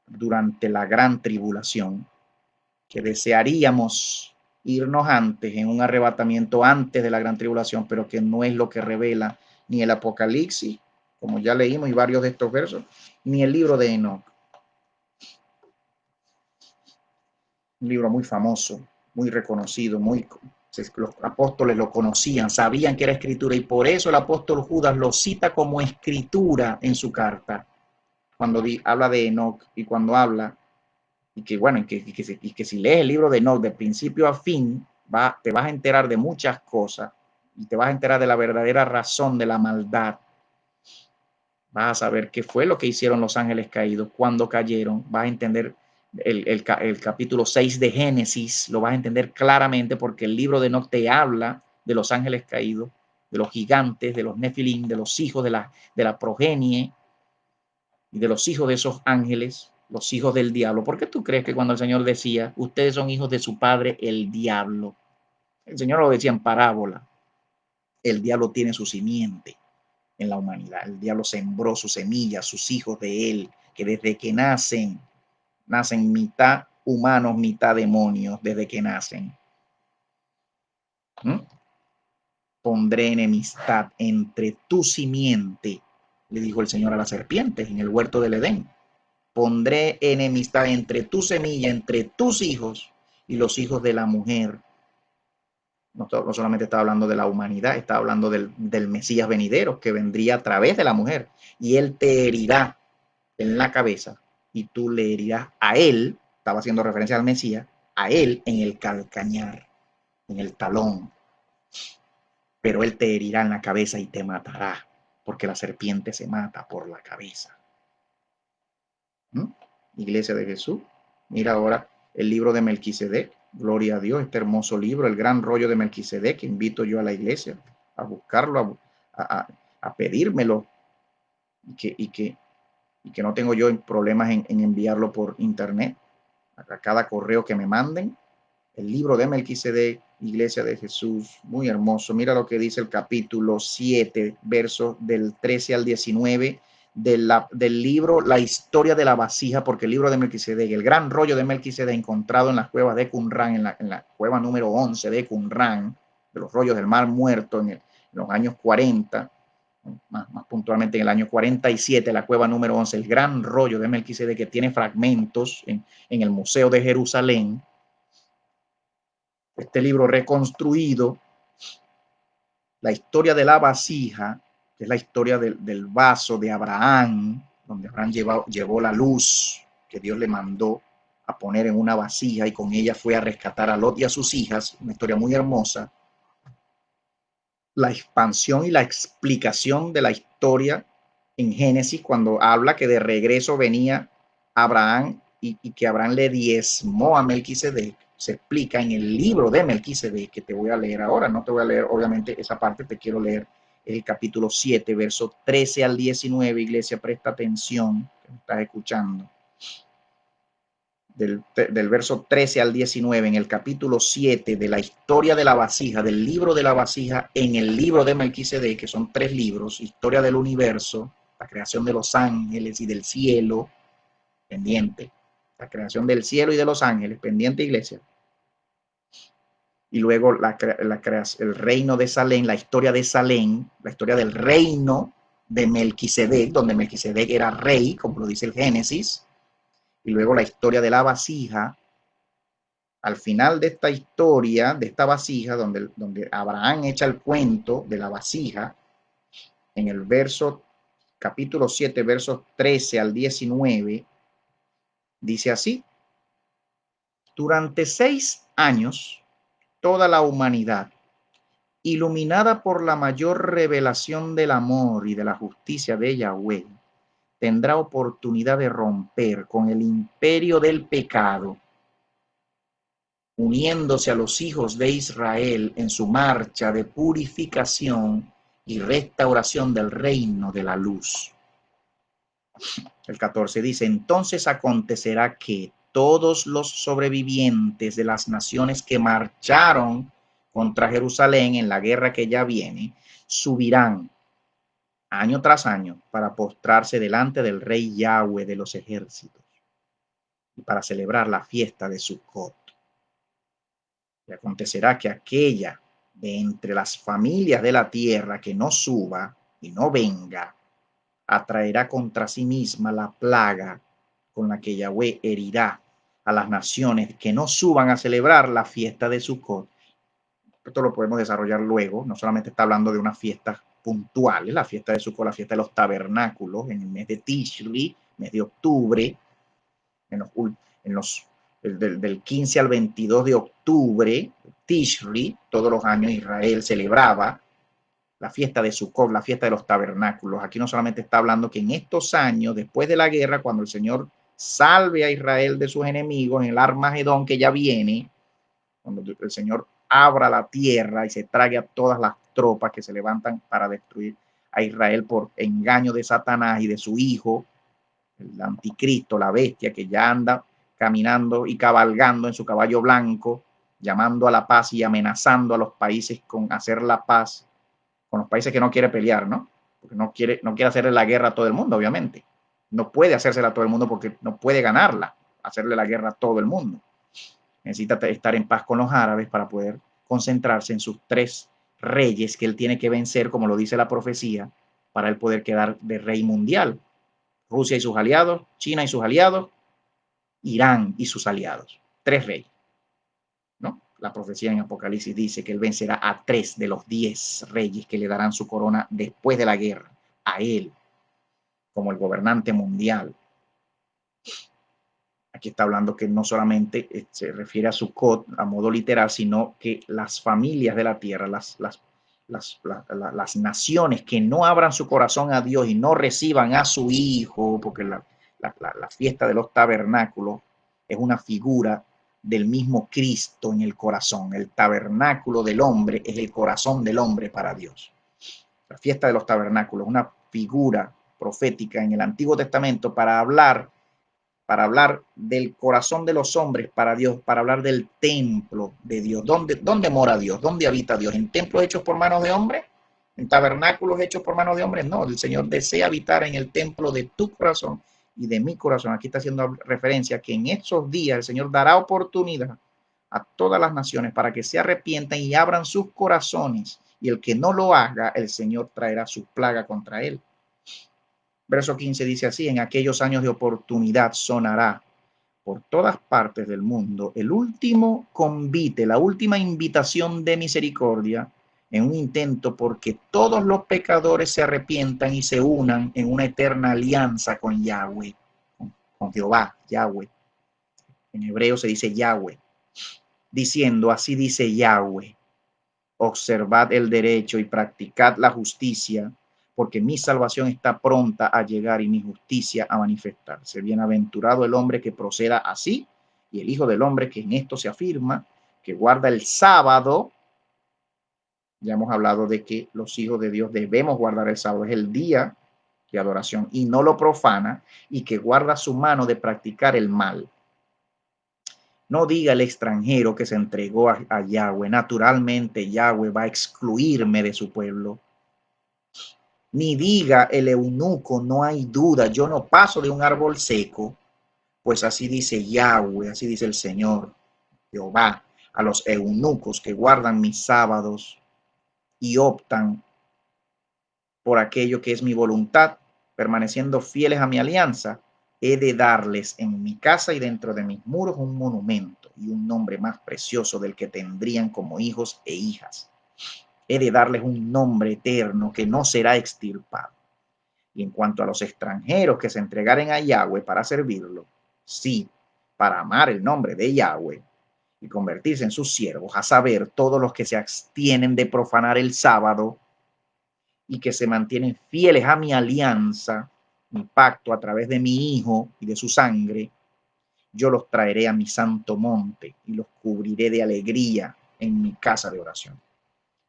durante la gran tribulación, que desearíamos irnos antes, en un arrebatamiento antes de la gran tribulación, pero que no es lo que revela ni el Apocalipsis, como ya leímos y varios de estos versos, ni el libro de Enoch. Un libro muy famoso, muy reconocido, los apóstoles lo conocían, sabían que era escritura, y por eso el apóstol Judas lo cita como escritura en su carta, cuando habla de Enoch, y cuando habla, y que si lees el libro de Enoch de principio a fin, te vas a enterar de muchas cosas, y te vas a enterar de la verdadera razón de la maldad. Vas a saber qué fue lo que hicieron los ángeles caídos, cuando cayeron. Vas a entender el capítulo 6 de Génesis, lo vas a entender claramente, porque el libro de Enoch te habla de los ángeles caídos, de los gigantes, de los nefilim, de los hijos de la progenie, y de los hijos de esos ángeles, los hijos del diablo. ¿Por qué tú crees que cuando el Señor decía, ustedes son hijos de su padre, el diablo? El Señor lo decía en parábola. El diablo tiene su simiente en la humanidad. El diablo sembró su semilla, sus hijos de él, que desde que nacen mitad humanos, mitad demonios, desde que nacen. ¿Mm? Pondré enemistad entre tu simiente, le dijo el Señor a la serpiente en el huerto del Edén. Pondré enemistad entre tu semilla, entre tus hijos y los hijos de la mujer. No solamente está hablando de la humanidad, está hablando del Mesías venidero que vendría a través de la mujer. Y él te herirá en la cabeza y tú le herirás a él, estaba haciendo referencia al Mesías, a él en el calcañar, en el talón. Pero él te herirá en la cabeza y te matará, porque la serpiente se mata por la cabeza. ¿Mm? Iglesia de Jesús, mira ahora el libro de Melquisedec, gloria a Dios, este hermoso libro, el gran rollo de Melquisedec, que invito yo a la iglesia a buscarlo, a pedírmelo, y que no tengo yo problemas en enviarlo por internet, a cada correo que me manden. El libro de Melquisedec, Iglesia de Jesús, muy hermoso. Mira lo que dice el capítulo 7, versos del 13 al 19 del libro La historia de la vasija, porque el libro de Melquisedec, el gran rollo de Melquisedec encontrado en las cuevas de Qumran, en la cueva número 11 de Qumran, de los rollos del Mar Muerto en los años 40, más puntualmente en el año 47, la cueva número 11, el gran rollo de Melquisedec, que tiene fragmentos en el Museo de Jerusalén. Este libro reconstruido, la historia de la vasija, que es la historia del vaso de Abraham, donde Abraham llevó la luz que Dios le mandó a poner en una vasija y con ella fue a rescatar a Lot y a sus hijas, una historia muy hermosa. La expansión y la explicación de la historia en Génesis, cuando habla que de regreso venía Abraham y que Abraham le diezmó a Melquisedec, se explica en el libro de Melquisedec, que te voy a leer ahora. No te voy a leer, obviamente, esa parte, te quiero leer el capítulo 7, versos 13 al 19. Iglesia, presta atención, que me estás escuchando. Del verso 13 al 19, en el capítulo 7 de la historia de la vasija, del libro de la vasija, en el libro de Melquisedec, que son 3 libros, historia del universo, la creación de los ángeles y del cielo, pendiente, la creación del cielo y de los ángeles, pendiente, iglesia, y luego el reino de Salem, la historia de Salem, la historia del reino de Melquisedec, donde Melquisedec era rey, como lo dice el Génesis, y luego la historia de la vasija. Al final de esta historia, de esta vasija, donde Abraham echa el cuento de la vasija, en el capítulo 7, versos 13 al 19, dice así: durante 6 años, toda la humanidad, iluminada por la mayor revelación del amor y de la justicia de Yahweh, tendrá oportunidad de romper con el imperio del pecado, uniéndose a los hijos de Israel en su marcha de purificación y restauración del reino de la luz. El 14 dice: entonces acontecerá que todos los sobrevivientes de las naciones que marcharon contra Jerusalén en la guerra que ya viene, subirán año tras año para postrarse delante del rey Yahweh de los ejércitos y para celebrar la fiesta de Sukkot. Y acontecerá que aquella de entre las familias de la tierra que no suba y no venga, atraerá contra sí misma la plaga con la que Yahweh herirá a las naciones que no suban a celebrar la fiesta de Sukkot. Esto lo podemos desarrollar luego, no solamente está hablando de unas fiestas puntuales, la fiesta de Sukkot, la fiesta de los tabernáculos en el mes de Tishri, mes de octubre, en los, en los del 15 al 22 de octubre, Tishri, todos los años Israel celebraba la fiesta de Sukkot, la fiesta de los tabernáculos. Aquí no solamente está hablando que en estos años, después de la guerra, cuando el Señor salve a Israel de sus enemigos, en el Armagedón que ya viene, cuando el Señor abra la tierra y se trague a todas las tropas que se levantan para destruir a Israel por engaño de Satanás y de su hijo, el anticristo, la bestia que ya anda caminando y cabalgando en su caballo blanco, llamando a la paz y amenazando a los países con hacer la paz, con los países que no quiere pelear, ¿no? Porque no quiere hacerle la guerra a todo el mundo, obviamente. No puede hacérsela a todo el mundo porque no puede ganarla, hacerle la guerra a todo el mundo. Necesita estar en paz con los árabes para poder concentrarse en sus 3 reyes que él tiene que vencer, como lo dice la profecía, para él poder quedar de rey mundial. Rusia y sus aliados, China y sus aliados, Irán y sus aliados. 3 reyes, ¿no? La profecía en Apocalipsis dice que él vencerá a 3 de los 10 reyes que le darán su corona después de la guerra, a él, como el gobernante mundial. Aquí está hablando que no solamente se refiere a Sukkot a modo literal, sino que las familias de la tierra, las naciones que no abran su corazón a Dios y no reciban a su Hijo, porque la fiesta de los tabernáculos es una figura del mismo Cristo en el corazón. El tabernáculo del hombre es el corazón del hombre para Dios. La fiesta de los tabernáculos es una figura profética en el Antiguo Testamento para hablar del corazón de los hombres para Dios, para hablar del templo de Dios. ¿Dónde mora Dios? ¿Dónde habita Dios? ¿En templos hechos por manos de hombres? ¿En tabernáculos hechos por manos de hombres? No, el Señor desea habitar en el templo de tu corazón y de mi corazón. Aquí está haciendo referencia a que en esos días el Señor dará oportunidad a todas las naciones para que se arrepientan y abran sus corazones. Y el que no lo haga, el Señor traerá su plaga contra él. Verso 15 dice así: en aquellos años de oportunidad sonará por todas partes del mundo el último convite, la última invitación de misericordia, en un intento porque todos los pecadores se arrepientan y se unan en una eterna alianza con Yahweh, con Jehová, Yahweh. En hebreo se dice Yahweh, diciendo: así dice Yahweh, observad el derecho y practicad la justicia, porque mi salvación está pronta a llegar y mi justicia a manifestarse. Bienaventurado el hombre que proceda así, y el Hijo del Hombre que en esto se afirma, que guarda el sábado. Ya hemos hablado de que los hijos de Dios debemos guardar el sábado, es el día de adoración, y no lo profana, y que guarda su mano de practicar el mal. No diga el extranjero que se entregó a Yahweh, naturalmente Yahweh va a excluirme de su pueblo. Ni diga el eunuco, no hay duda, yo no paso de un árbol seco, pues así dice Yahweh, así dice el Señor, Jehová, a los eunucos que guardan mis sábados y optan por aquello que es mi voluntad, permaneciendo fieles a mi alianza, he de darles en mi casa y dentro de mis muros un monumento y un nombre más precioso del que tendrían como hijos e hijas. He de darles un nombre eterno que no será extirpado. Y en cuanto a los extranjeros que se entregaren a Yahweh para servirlo, sí, para amar el nombre de Yahweh y convertirse en sus siervos, a saber, todos los que se abstienen de profanar el sábado y que se mantienen fieles a mi alianza, mi pacto a través de mi Hijo y de su sangre, yo los traeré a mi santo monte y los cubriré de alegría en mi casa de oración.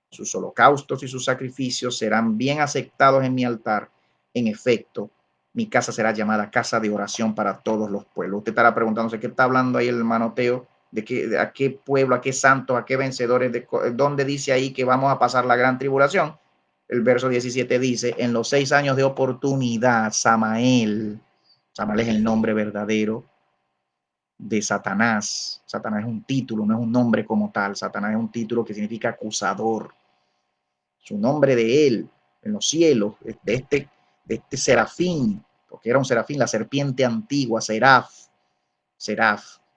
Sus holocaustos y sus sacrificios serán bien aceptados en mi altar. En efecto, mi casa será llamada casa de oración para todos los pueblos. Usted estará preguntándose qué está hablando ahí el hermano Teo, a qué pueblo, a qué santos, a qué vencedores, dónde dice ahí que vamos a pasar la gran tribulación. El verso 17 dice: en los 6 años de oportunidad, Samael es el nombre verdadero de Satanás. Satanás es un título, no es un nombre como tal. Satanás es un título que significa acusador. Su nombre de él en los cielos, de este serafín, porque era un serafín, la serpiente antigua, seraf,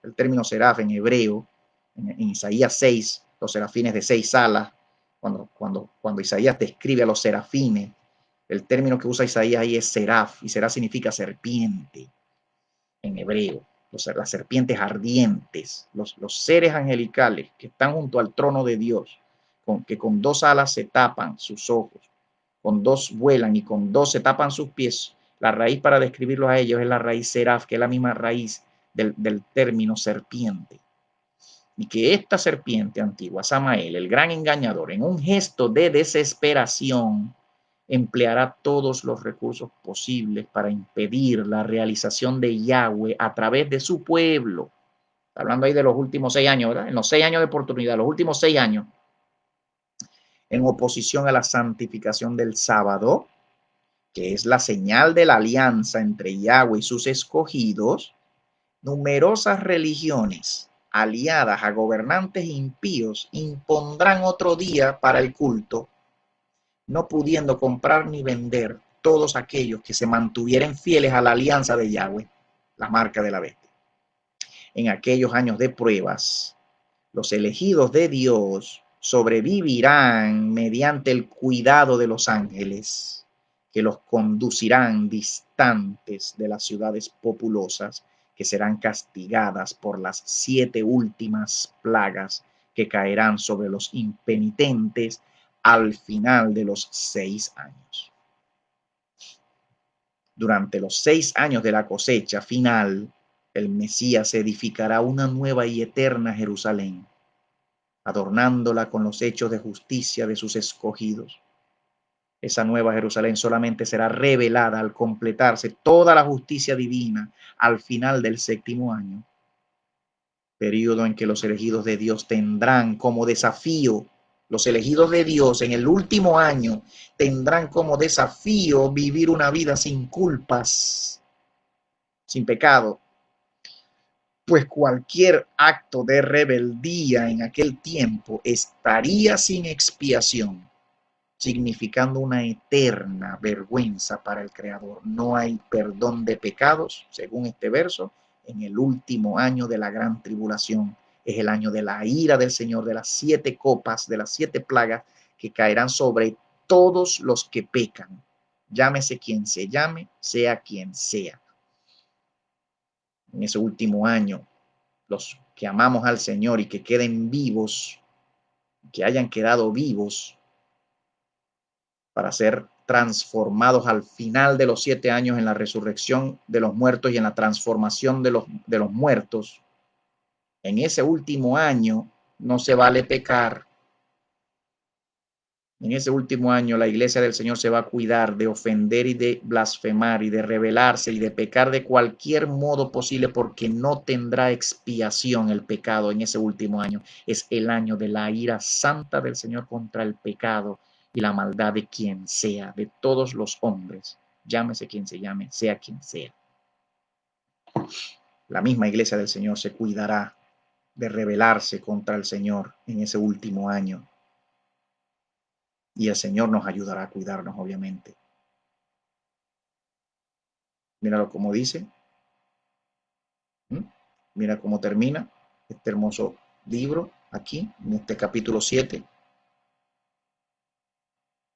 el término seraf en hebreo, en Isaías 6, los serafines de 6 alas, cuando Isaías describe a los serafines, el término que usa Isaías ahí es seraf, y seraf significa serpiente en hebreo. Las serpientes ardientes, los seres angelicales que están junto al trono de Dios, que con 2 alas se tapan sus ojos, con 2 vuelan y con 2 se tapan sus pies. La raíz para describirlos a ellos es la raíz seraf, que es la misma raíz del término serpiente. Y que esta serpiente antigua, Samael, el gran engañador, en un gesto de desesperación, empleará todos los recursos posibles para impedir la realización de Yahweh a través de su pueblo. Está hablando ahí de los últimos 6 años, ¿verdad? En los 6 años de oportunidad, los últimos 6 años, en oposición a la santificación del sábado, que es la señal de la alianza entre Yahweh y sus escogidos, numerosas religiones aliadas a gobernantes impíos impondrán otro día para el culto, no pudiendo comprar ni vender todos aquellos que se mantuvieran fieles a la alianza de Yahweh, la marca de la bestia. En aquellos años de pruebas, los elegidos de Dios sobrevivirán mediante el cuidado de los ángeles, que los conducirán distantes de las ciudades populosas, que serán castigadas por las 7 últimas plagas que caerán sobre los impenitentes al final de los 6 años. Durante los 6 años de la cosecha final, el Mesías edificará una nueva y eterna Jerusalén, adornándola con los hechos de justicia de sus escogidos. Esa nueva Jerusalén solamente será revelada al completarse toda la justicia divina al final del 7º año, periodo en que los elegidos de Dios tendrán como desafío, los elegidos de Dios en el último año tendrán como desafío vivir una vida sin culpas, sin pecado, pues cualquier acto de rebeldía en aquel tiempo estaría sin expiación, significando una eterna vergüenza para el Creador. No hay perdón de pecados, según este verso, en el último año de la gran tribulación. Es el año de la ira del Señor, de las 7 copas, de las 7 plagas que caerán sobre todos los que pecan. Llámese quien se llame, sea quien sea. En ese último año, los que amamos al Señor y que queden vivos, que hayan quedado vivos para ser transformados al final de los 7 años en la resurrección de los muertos y en la transformación de los muertos. En ese último año no se vale pecar. En ese último año la iglesia del Señor se va a cuidar de ofender y de blasfemar y de rebelarse y de pecar de cualquier modo posible, porque no tendrá expiación el pecado en ese último año. Es el año de la ira santa del Señor contra el pecado y la maldad de quien sea, de todos los hombres, llámese quien se llame, sea quien sea. La misma iglesia del Señor se cuidará de rebelarse contra el Señor en ese último año. Y el Señor nos ayudará a cuidarnos, obviamente. Míralo como dice. Mira cómo termina este hermoso libro aquí, en este capítulo 7.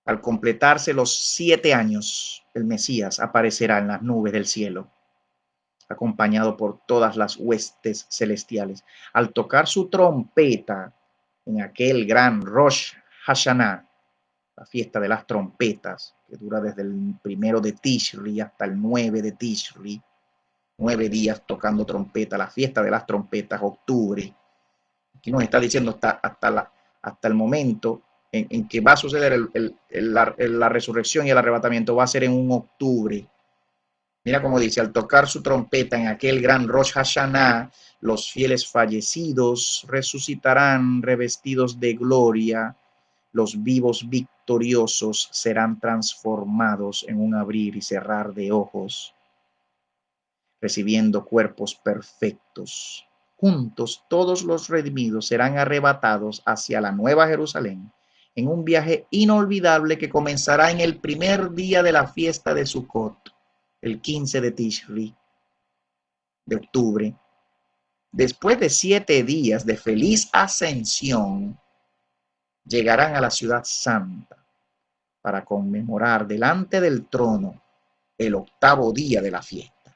Al completarse los 7 años, el Mesías aparecerá en las nubes del cielo, acompañado por todas las huestes celestiales. Al tocar su trompeta en aquel gran Rosh Hashanah, la fiesta de las trompetas, que dura desde el 1 de Tishri hasta el 9 de Tishri, 9 días tocando trompeta, la fiesta de las trompetas, octubre. Aquí nos está diciendo hasta el momento en que va a suceder la resurrección y el arrebatamiento, va a ser en un octubre. Mira cómo dice, al tocar su trompeta en aquel gran Rosh Hashanah, los fieles fallecidos resucitarán revestidos de gloria, los vivos victoriosos serán transformados en un abrir y cerrar de ojos, recibiendo cuerpos perfectos. Juntos todos los redimidos serán arrebatados hacia la Nueva Jerusalén en un viaje inolvidable que comenzará en el primer día de la fiesta de Sukkot, el 15 de Tishri, de octubre. Después de 7 días de feliz ascensión, llegarán a la ciudad santa para conmemorar delante del trono el 8º día de la fiesta.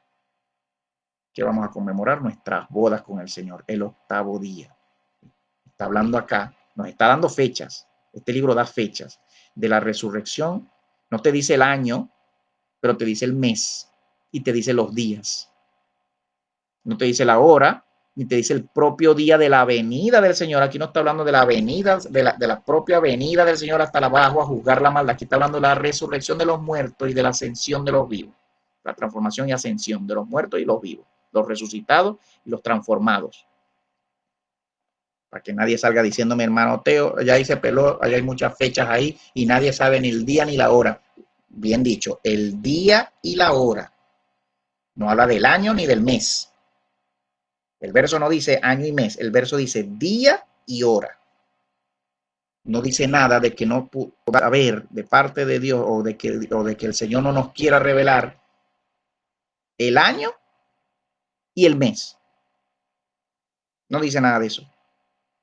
Que vamos a conmemorar nuestras bodas con el Señor, el 8º día. Está hablando acá, nos está dando fechas. Este libro da fechas de la resurrección. No te dice el año, pero te dice el mes y te dice los días. No te dice la hora ni te dice el propio día de la venida del Señor. Aquí no está hablando de la venida, de la propia venida del Señor hasta abajo a juzgar la maldad. Aquí está hablando de la resurrección de los muertos y de la ascensión de los vivos. La transformación y ascensión de los muertos y los vivos, los resucitados y los transformados. Para que nadie salga diciéndome, hermano Teo, ya ahí se peló, allá hay muchas fechas ahí y nadie sabe ni el día ni la hora. Bien dicho, el día y la hora. No habla del año ni del mes. El verso no dice año y mes, el verso dice día y hora. No dice nada de que no pueda haber de parte de Dios o de que el Señor no nos quiera revelar el año y el mes. No dice nada de eso.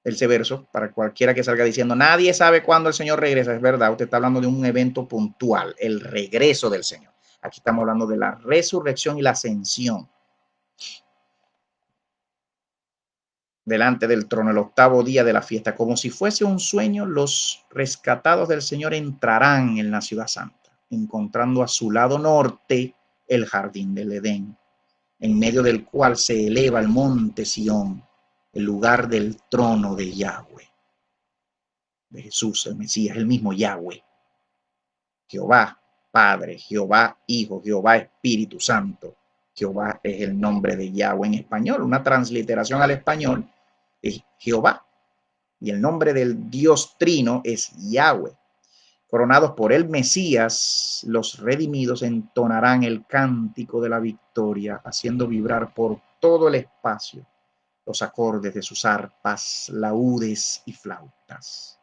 Ese verso, para cualquiera que salga diciendo, nadie sabe cuándo el Señor regresa, es verdad, usted está hablando de un evento puntual, el regreso del Señor. Aquí estamos hablando de la resurrección y la ascensión. Delante del trono, el octavo día de la fiesta, como si fuese un sueño, los rescatados del Señor entrarán en la ciudad santa, encontrando a su lado norte el jardín del Edén, en medio del cual se eleva el monte Sión, el lugar del trono de Yahweh, de Jesús, el Mesías, el mismo Yahweh, Jehová Padre, Jehová Hijo, Jehová Espíritu Santo. Jehová es el nombre de Yahweh en español, una transliteración al español es Jehová. Y el nombre del Dios Trino es Yahweh. Coronados por el Mesías, los redimidos entonarán el cántico de la victoria, haciendo vibrar por todo el espacio los acordes de sus arpas, laúdes y flautas.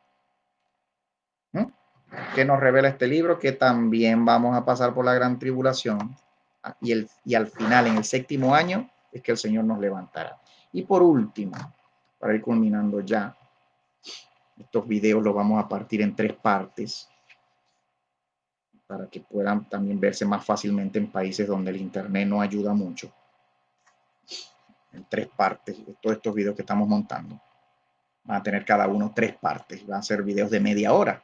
¿Qué nos revela este libro? Que también vamos a pasar por la gran tribulación y al final, en el séptimo año, es que el Señor nos levantará. Y por último, para ir culminando ya, estos videos los vamos a partir en 3 partes para que puedan también verse más fácilmente en países donde el internet no ayuda mucho. En 3 partes, todos estos videos que estamos montando van a tener cada uno 3 partes, van a ser videos de media hora.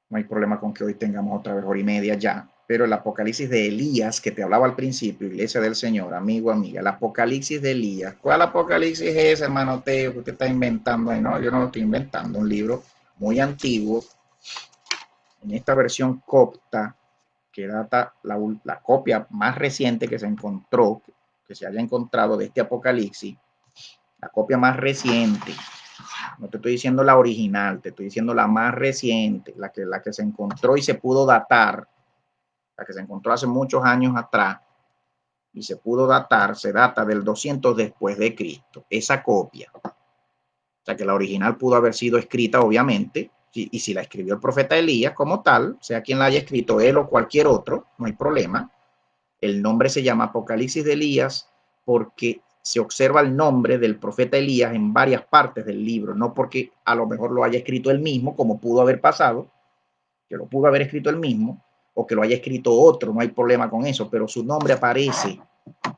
No hay problema con que hoy tengamos otra vez hora y media ya, pero el Apocalipsis de Elías, que te hablaba al principio, Iglesia del Señor, amigo, amiga, el Apocalipsis de Elías. ¿Cuál Apocalipsis es, hermano Teo, que usted está inventando ahí? No, yo no lo estoy inventando, un libro muy antiguo, en esta versión copta, que data la copia más reciente que se encontró, que se haya encontrado de este Apocalipsis, la copia más reciente. No te estoy diciendo la original, te estoy diciendo la más reciente, la que se encontró y se pudo datar, la que se encontró hace muchos años atrás y se pudo datar, se data del 200 después de Cristo, esa copia. O sea que la original pudo haber sido escrita, obviamente, y si la escribió el profeta Elías como tal, sea quien la haya escrito, él o cualquier otro, no hay problema. El nombre se llama Apocalipsis de Elías porque se observa el nombre del profeta Elías en varias partes del libro, no porque a lo mejor lo haya escrito él mismo, como pudo haber pasado, que lo pudo haber escrito él mismo, o que lo haya escrito otro, no hay problema con eso, pero su nombre aparece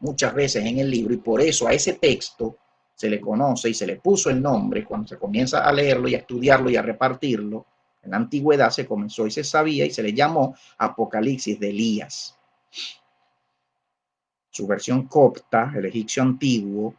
muchas veces en el libro y por eso a ese texto se le conoce y se le puso el nombre cuando se comienza a leerlo y a estudiarlo y a repartirlo. En la antigüedad se comenzó y se sabía y se le llamó Apocalipsis de Elías. Su versión copta, el egipcio antiguo,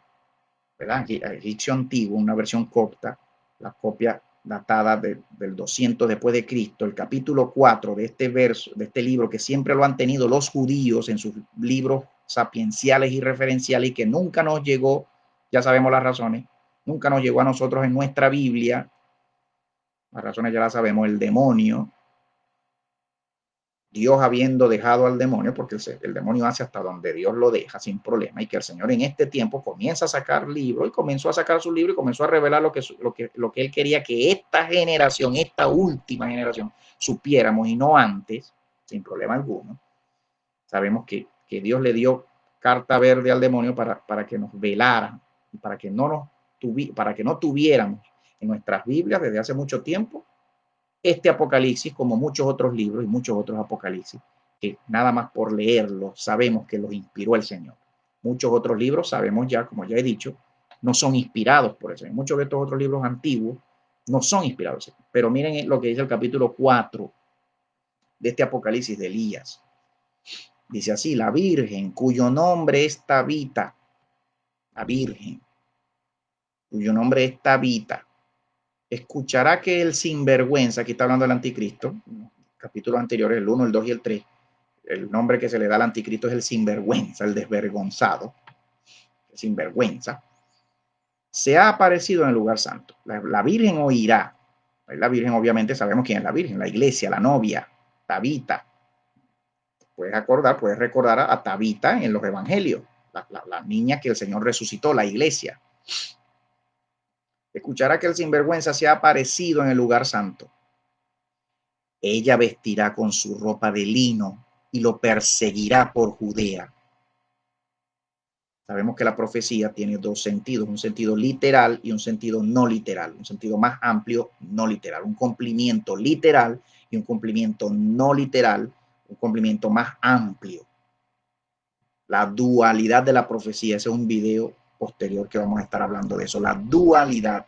¿verdad? El egipcio antiguo, una versión copta, la copia datada del 200 después de Cristo, el capítulo 4 de este verso, de este libro que siempre lo han tenido los judíos en sus libros sapienciales y referenciales y que nunca nos llegó, ya sabemos las razones, nunca nos llegó a nosotros en nuestra Biblia, las razones ya las sabemos, el demonio, Dios habiendo dejado al demonio, porque el demonio hace hasta donde Dios lo deja sin problema, y que el Señor en este tiempo comienza a sacar libros, y comenzó a sacar su libro y comenzó a revelar lo que Él quería que esta generación, esta última generación, supiéramos, y no antes, sin problema alguno. Sabemos que Dios le dio carta verde al demonio para que nos velara, y para que no tuviéramos en nuestras Biblias desde hace mucho tiempo este Apocalipsis, como muchos otros libros y muchos otros Apocalipsis, que nada más por leerlos sabemos que los inspiró el Señor. Muchos otros libros sabemos ya, como ya he dicho, no son inspirados por el Señor. Muchos de estos otros libros antiguos no son inspirados. Pero miren lo que dice el capítulo 4 de este Apocalipsis de Elías. Dice así, la Virgen, cuyo nombre es Tabita, la Virgen, cuyo nombre es Tabita, escuchará que el sinvergüenza, aquí está hablando del anticristo, capítulos anteriores, el 1, el 2 y el 3, el nombre que se le da al anticristo es el sinvergüenza, el desvergonzado, el sinvergüenza, se ha aparecido en el lugar santo. La Virgen oirá. La Virgen, obviamente, sabemos quién es la Virgen, la iglesia, la novia, Tabita. Puedes recordar a Tabita en los evangelios, la niña que el Señor resucitó, la iglesia. Escuchará que el sinvergüenza se ha aparecido en el lugar santo. Ella vestirá con su ropa de lino y lo perseguirá por Judea. Sabemos que la profecía tiene dos sentidos, un sentido literal y un sentido no literal, un sentido más amplio, no literal, un cumplimiento literal y un cumplimiento no literal, un cumplimiento más amplio. La dualidad de la profecía, ese es un video posterior que vamos a estar hablando de eso, la dualidad.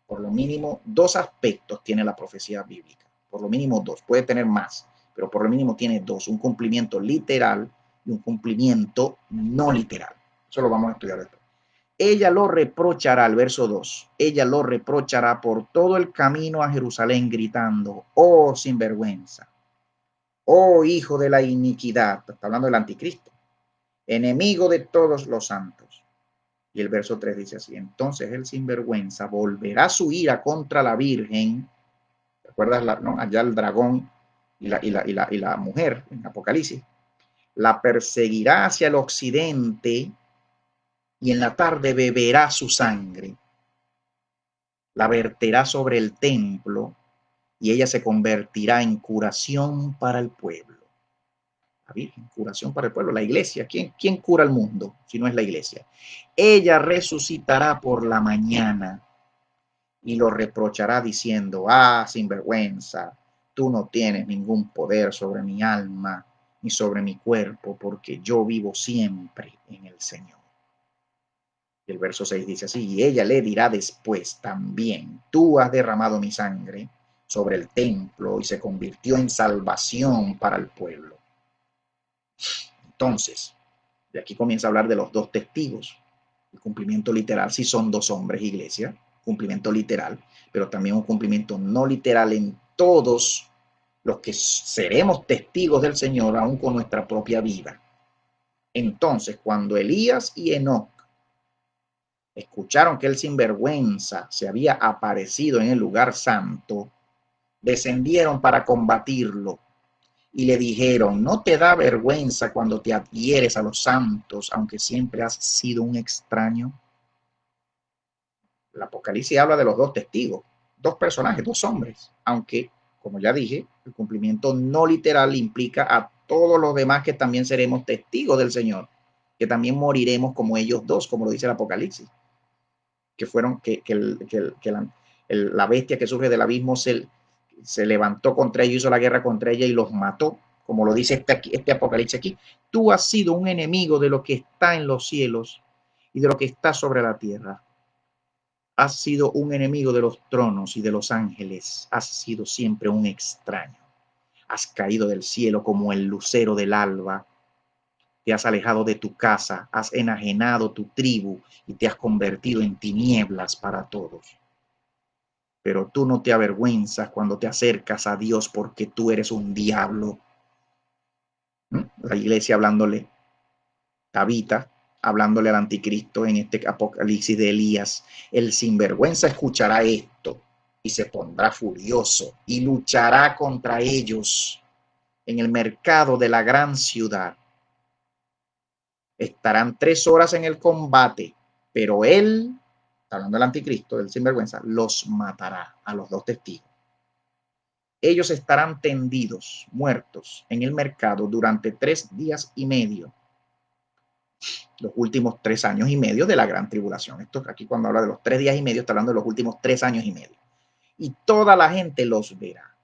Por lo mínimo, dos aspectos tiene la profecía bíblica, por lo mínimo dos, puede tener más, pero por lo mínimo tiene dos, un cumplimiento literal y un cumplimiento no literal. Eso lo vamos a estudiar después. Ella lo reprochará, al verso 2, ella lo reprochará por todo el camino a Jerusalén gritando, oh sinvergüenza, oh hijo de la iniquidad, está hablando del anticristo, enemigo de todos los santos. Y el verso 3 dice así, entonces el sinvergüenza volverá su ira contra la Virgen, ¿recuerdas no? Allá el dragón y la mujer en Apocalipsis, la perseguirá hacia el occidente y en la tarde beberá su sangre, la verterá sobre el templo y ella se convertirá en curación para el pueblo. La Virgen, curación para el pueblo, la iglesia. ¿Quién cura el mundo si no es la iglesia? Ella resucitará por la mañana y lo reprochará diciendo, ah, sinvergüenza, tú no tienes ningún poder sobre mi alma ni sobre mi cuerpo, porque yo vivo siempre en el Señor. Y el verso 6 dice así, y ella le dirá después también, tú has derramado mi sangre sobre el templo y se convirtió en salvación para el pueblo. Entonces, de aquí comienza a hablar de los dos testigos. El cumplimiento literal, si son dos hombres, iglesia, cumplimiento literal, pero también un cumplimiento no literal en todos los que seremos testigos del Señor, aún con nuestra propia vida. Entonces, cuando Elías y Enoc escucharon que el sinvergüenza se había aparecido en el lugar santo, descendieron para combatirlo y le dijeron, ¿no te da vergüenza cuando te adhieres a los santos, aunque siempre has sido un extraño? El Apocalipsis habla de los dos testigos, dos personajes, dos hombres, aunque, como ya dije, el cumplimiento no literal implica a todos los demás que también seremos testigos del Señor, que también moriremos como ellos dos, como lo dice el Apocalipsis, que fueron, la bestia que surge del abismo se levantó contra ellos, hizo la guerra contra ella y los mató, como lo dice este Apocalipsis aquí. Tú has sido un enemigo de lo que está en los cielos y de lo que está sobre la tierra. Has sido un enemigo de los tronos y de los ángeles. Has sido siempre un extraño. Has caído del cielo como el lucero del alba. Te has alejado de tu casa, has enajenado tu tribu y te has convertido en tinieblas para todos. Pero tú no te avergüenzas cuando te acercas a Dios porque tú eres un diablo. La iglesia hablándole, Tabita, hablándole al anticristo en este Apocalipsis de Elías. El sinvergüenza escuchará esto y se pondrá furioso y luchará contra ellos en el mercado de la gran ciudad. Estarán 3 horas en el combate, pero él, hablando del anticristo, del sinvergüenza, los matará a los dos testigos. Ellos estarán tendidos, muertos, en el mercado durante 3 días y medio. Los últimos 3 años y medio de la gran tribulación. Esto aquí cuando habla de los 3 días y medio, está hablando de los últimos 3 años y medio. Y toda la gente los verá.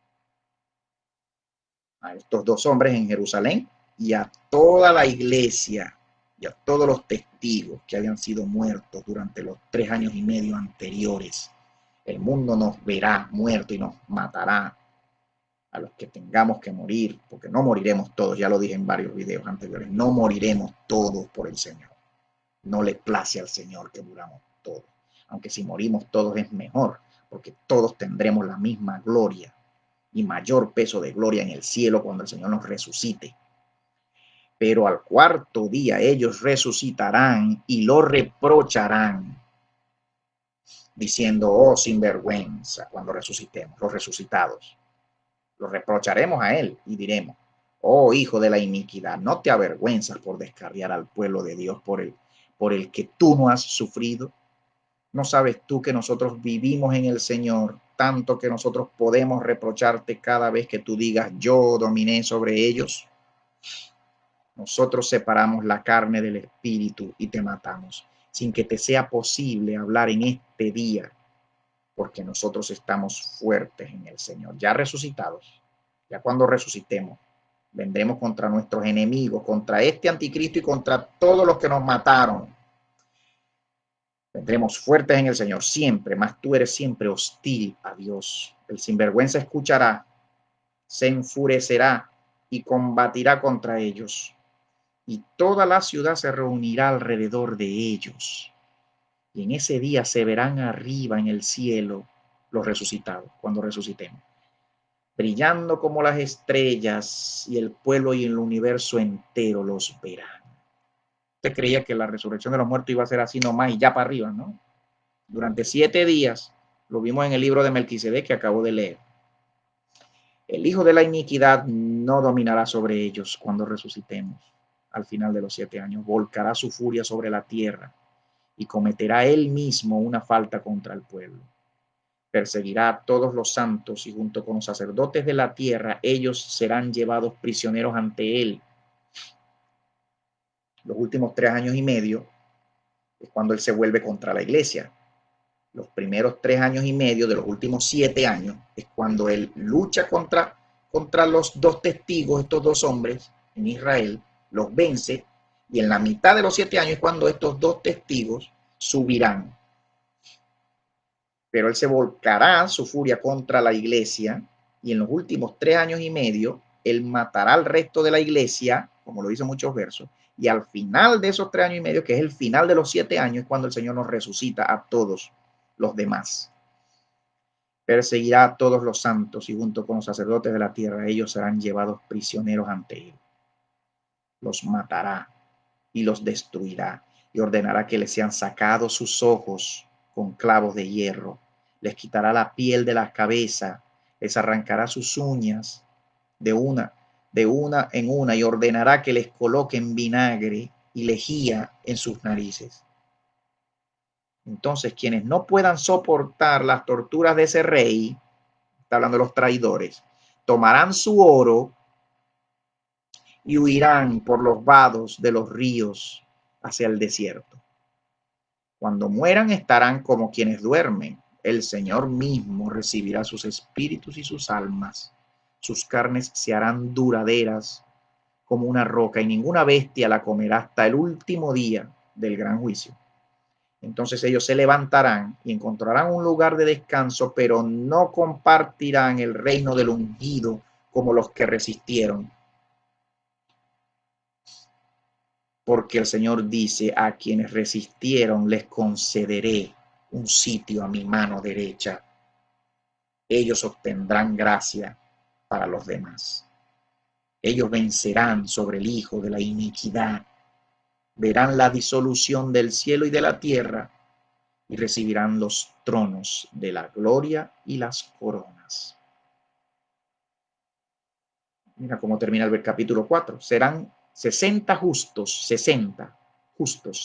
A estos dos hombres en Jerusalén y a toda la iglesia y a todos los testigos que habían sido muertos durante los 3 años y medio anteriores. El mundo nos verá muertos y nos matará a los que tengamos que morir, porque no moriremos todos, ya lo dije en varios videos anteriores, no moriremos todos por el Señor. No le place al Señor que muramos todos. Aunque si morimos todos es mejor, porque todos tendremos la misma gloria y mayor peso de gloria en el cielo cuando el Señor nos resucite. Pero al cuarto día ellos resucitarán y lo reprocharán, diciendo, oh sinvergüenza, cuando resucitemos, los resucitados. Lo reprocharemos a él y diremos, oh hijo de la iniquidad, no te avergüenzas por descarriar al pueblo de Dios por el que tú no has sufrido. ¿No sabes tú que nosotros vivimos en el Señor, tanto que nosotros podemos reprocharte cada vez que tú digas, yo dominé sobre ellos? Nosotros separamos la carne del espíritu y te matamos, sin que te sea posible hablar en este día, porque nosotros estamos fuertes en el Señor, ya resucitados. Ya cuando resucitemos, vendremos contra nuestros enemigos, contra este anticristo y contra todos los que nos mataron. Vendremos fuertes en el Señor siempre, mas tú eres siempre hostil a Dios. El sinvergüenza escuchará, se enfurecerá y combatirá contra ellos. Y toda la ciudad se reunirá alrededor de ellos. Y en ese día se verán arriba en el cielo los resucitados, cuando resucitemos, brillando como las estrellas, y el pueblo y el universo entero los verán. Usted creía que la resurrección de los muertos iba a ser así nomás y ya para arriba, ¿no? Durante 7 días, lo vimos en el libro de Melquisedec que acabo de leer. El hijo de la iniquidad no dominará sobre ellos cuando resucitemos. Al final de los 7 años, volcará su furia sobre la tierra y cometerá él mismo una falta contra el pueblo. Perseguirá a todos los santos y junto con los sacerdotes de la tierra, ellos serán llevados prisioneros ante él. Los últimos 3 años y medio es cuando él se vuelve contra la iglesia. Los primeros 3 años y medio de los últimos 7 años es cuando él lucha contra los 2 testigos, estos 2 hombres en Israel, los vence, y en la mitad de los 7 años es cuando estos 2 testigos subirán. Pero él se volcará su furia contra la iglesia, y en los últimos 3 años y medio él matará al resto de la iglesia, como lo dicen muchos versos, y al final de esos 3 años y medio, que es el final de los 7 años, es cuando el Señor nos resucita a todos los demás. Perseguirá a todos los santos y junto con los sacerdotes de la tierra ellos serán llevados prisioneros ante él. Los matará y los destruirá y ordenará que les sean sacados sus ojos con clavos de hierro. Les quitará la piel de la cabeza, les arrancará sus uñas de una en una y ordenará que les coloquen vinagre y lejía en sus narices. Entonces, quienes no puedan soportar las torturas de ese rey, está hablando de los traidores, tomarán su oro y huirán por los vados de los ríos hacia el desierto. Cuando mueran estarán como quienes duermen. El Señor mismo recibirá sus espíritus y sus almas. Sus carnes se harán duraderas como una roca y ninguna bestia la comerá hasta el último día del gran juicio. Entonces ellos se levantarán y encontrarán un lugar de descanso, pero no compartirán el reino del ungido como los que resistieron. Porque el Señor dice, a quienes resistieron les concederé un sitio a mi mano derecha. Ellos obtendrán gracia para los demás. Ellos vencerán sobre el hijo de la iniquidad. Verán la disolución del cielo y de la tierra y recibirán los tronos de la gloria y las coronas. Mira cómo termina el capítulo 4. Serán 60 justos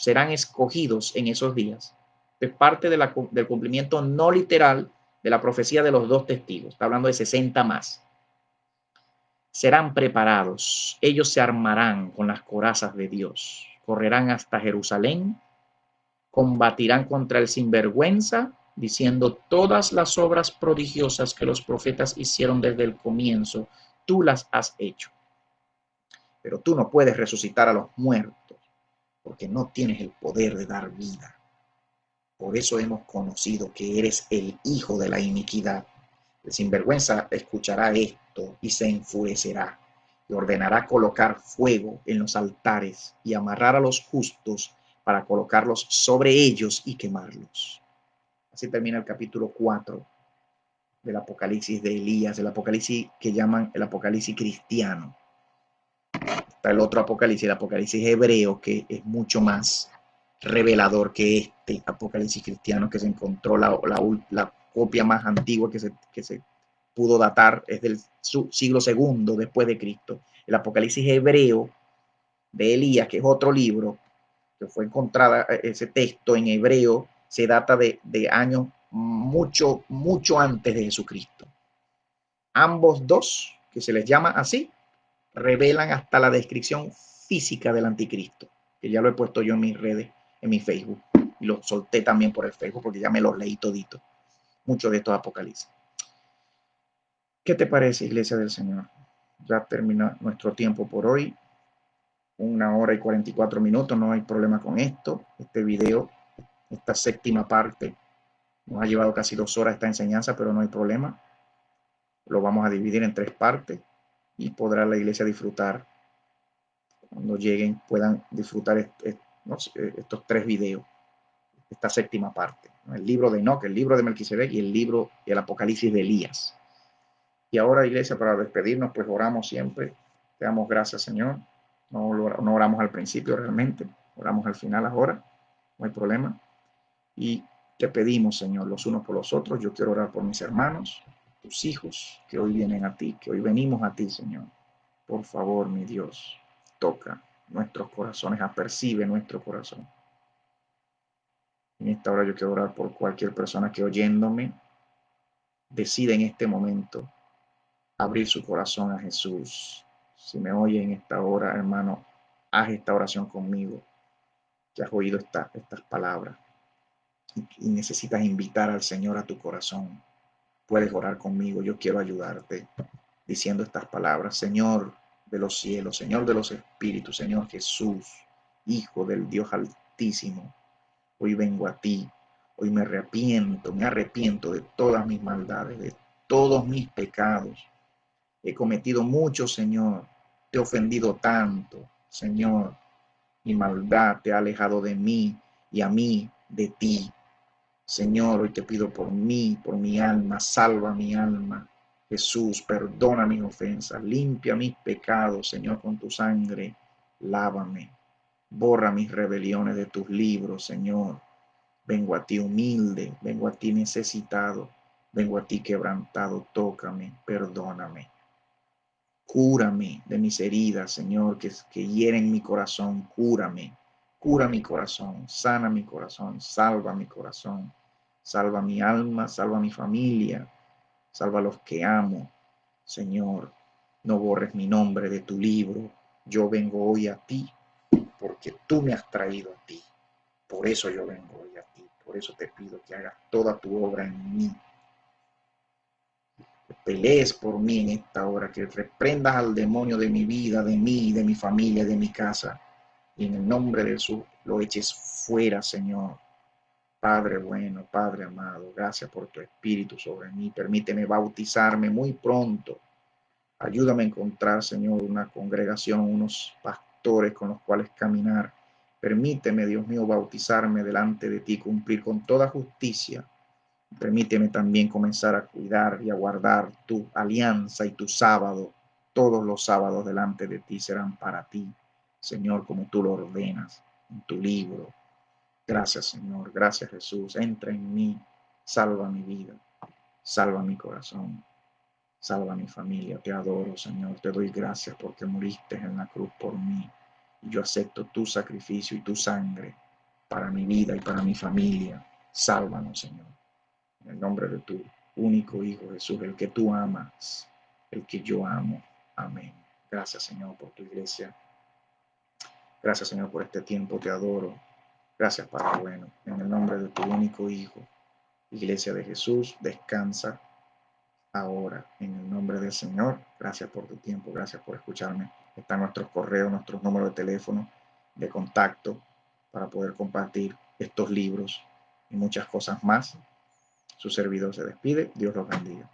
serán escogidos en esos días. Es parte del cumplimiento no literal de la profecía de los 2 testigos. Está hablando de 60 más. Serán preparados. Ellos se armarán con las corazas de Dios. Correrán hasta Jerusalén. Combatirán contra el sinvergüenza, diciendo todas las obras prodigiosas que los profetas hicieron desde el comienzo, tú las has hecho. Pero tú no puedes resucitar a los muertos, porque no tienes el poder de dar vida. Por eso hemos conocido que eres el hijo de la iniquidad. El sinvergüenza escuchará esto y se enfurecerá, y ordenará colocar fuego en los altares y amarrar a los justos para colocarlos sobre ellos y quemarlos. Así termina el capítulo 4 del Apocalipsis de Elías, el Apocalipsis que llaman el Apocalipsis cristiano. Está el otro Apocalipsis, el Apocalipsis hebreo, que es mucho más revelador que este Apocalipsis cristiano, que se encontró la copia más antigua que se pudo datar, es del siglo II después de Cristo. El Apocalipsis hebreo de Elías, que es otro libro, que fue encontrada, ese texto en hebreo, se data de años mucho, mucho antes de Jesucristo. Ambos dos, que se les llama así, revelan hasta la descripción física del anticristo, que ya lo he puesto yo en mis redes, en mi Facebook, y lo solté también por el Facebook porque ya me los leí todito, muchos de estos apocalipsis. ¿Qué te parece, Iglesia del Señor? Ya termina nuestro tiempo por hoy, 1 hora y 44 minutos, no hay problema con esto. Este video, esta séptima parte, nos ha llevado casi 2 horas esta enseñanza, pero no hay problema. Lo vamos a dividir en 3 partes y podrá la iglesia disfrutar, cuando lleguen, puedan disfrutar estos 3 videos, esta séptima parte, ¿no? El libro de Enoc, el libro de Melquisedec y el Apocalipsis de Elías. Y ahora, iglesia, para despedirnos, pues oramos siempre. Te damos gracias, Señor. No oramos al principio realmente, oramos al final ahora, no hay problema. Y te pedimos, Señor, los unos por los otros. Yo quiero orar por mis hermanos, tus hijos, que hoy vienen a ti, que hoy venimos a ti, Señor. Por favor, mi Dios, toca nuestros corazones, apercibe nuestro corazón. En esta hora yo quiero orar por cualquier persona que oyéndome decida en este momento abrir su corazón a Jesús. Si me oye en esta hora, hermano, haz esta oración conmigo, que has oído estas palabras y necesitas invitar al Señor a tu corazón. Puedes orar conmigo, yo quiero ayudarte diciendo estas palabras. Señor de los cielos, Señor de los espíritus, Señor Jesús, Hijo del Dios Altísimo, hoy vengo a ti, hoy me arrepiento de todas mis maldades, de todos mis pecados. He cometido mucho, Señor, te he ofendido tanto, Señor, mi maldad te ha alejado de mí y a mí de ti. Señor, hoy te pido por mí, por mi alma, salva mi alma. Jesús, perdona mis ofensas, limpia mis pecados, Señor, con tu sangre, lávame, borra mis rebeliones de tus libros, Señor. Vengo a ti humilde, vengo a ti necesitado, vengo a ti quebrantado, tócame, perdóname. Cúrame de mis heridas, Señor, que hieren mi corazón, cúrame, cura mi corazón, sana mi corazón, salva mi corazón, salva mi alma, salva mi familia, salva a los que amo, Señor, no borres mi nombre de tu libro, yo vengo hoy a ti, porque tú me has traído a ti, por eso yo vengo hoy a ti, por eso te pido que hagas toda tu obra en mí, pelees por mí en esta hora, que reprendas al demonio de mi vida, de mí, de mi familia, de mi casa, y en el nombre de Jesús lo eches fuera, Señor. Padre bueno, Padre amado, gracias por tu Espíritu sobre mí. Permíteme bautizarme muy pronto. Ayúdame a encontrar, Señor, una congregación, unos pastores con los cuales caminar. Permíteme, Dios mío, bautizarme delante de ti, cumplir con toda justicia. Permíteme también comenzar a cuidar y a guardar tu alianza y tu sábado. Todos los sábados delante de ti serán para ti, Señor, como tú lo ordenas en tu libro. Gracias, Señor. Gracias, Jesús. Entra en mí. Salva mi vida. Salva mi corazón. Salva mi familia. Te adoro, Señor. Te doy gracias porque moriste en la cruz por mí. Y yo acepto tu sacrificio y tu sangre para mi vida y para mi familia. Sálvanos, Señor. En el nombre de tu único Hijo Jesús, el que tú amas, el que yo amo. Amén. Gracias, Señor, por tu iglesia. Gracias, Señor, por este tiempo. Te adoro. Gracias, Padre bueno. En el nombre de tu único Hijo, Iglesia de Jesús, descansa ahora. En el nombre del Señor, gracias por tu tiempo. Gracias por escucharme. Están nuestros correos, nuestros números de teléfono, de contacto, para poder compartir estos libros y muchas cosas más. Su servidor se despide. Dios los bendiga.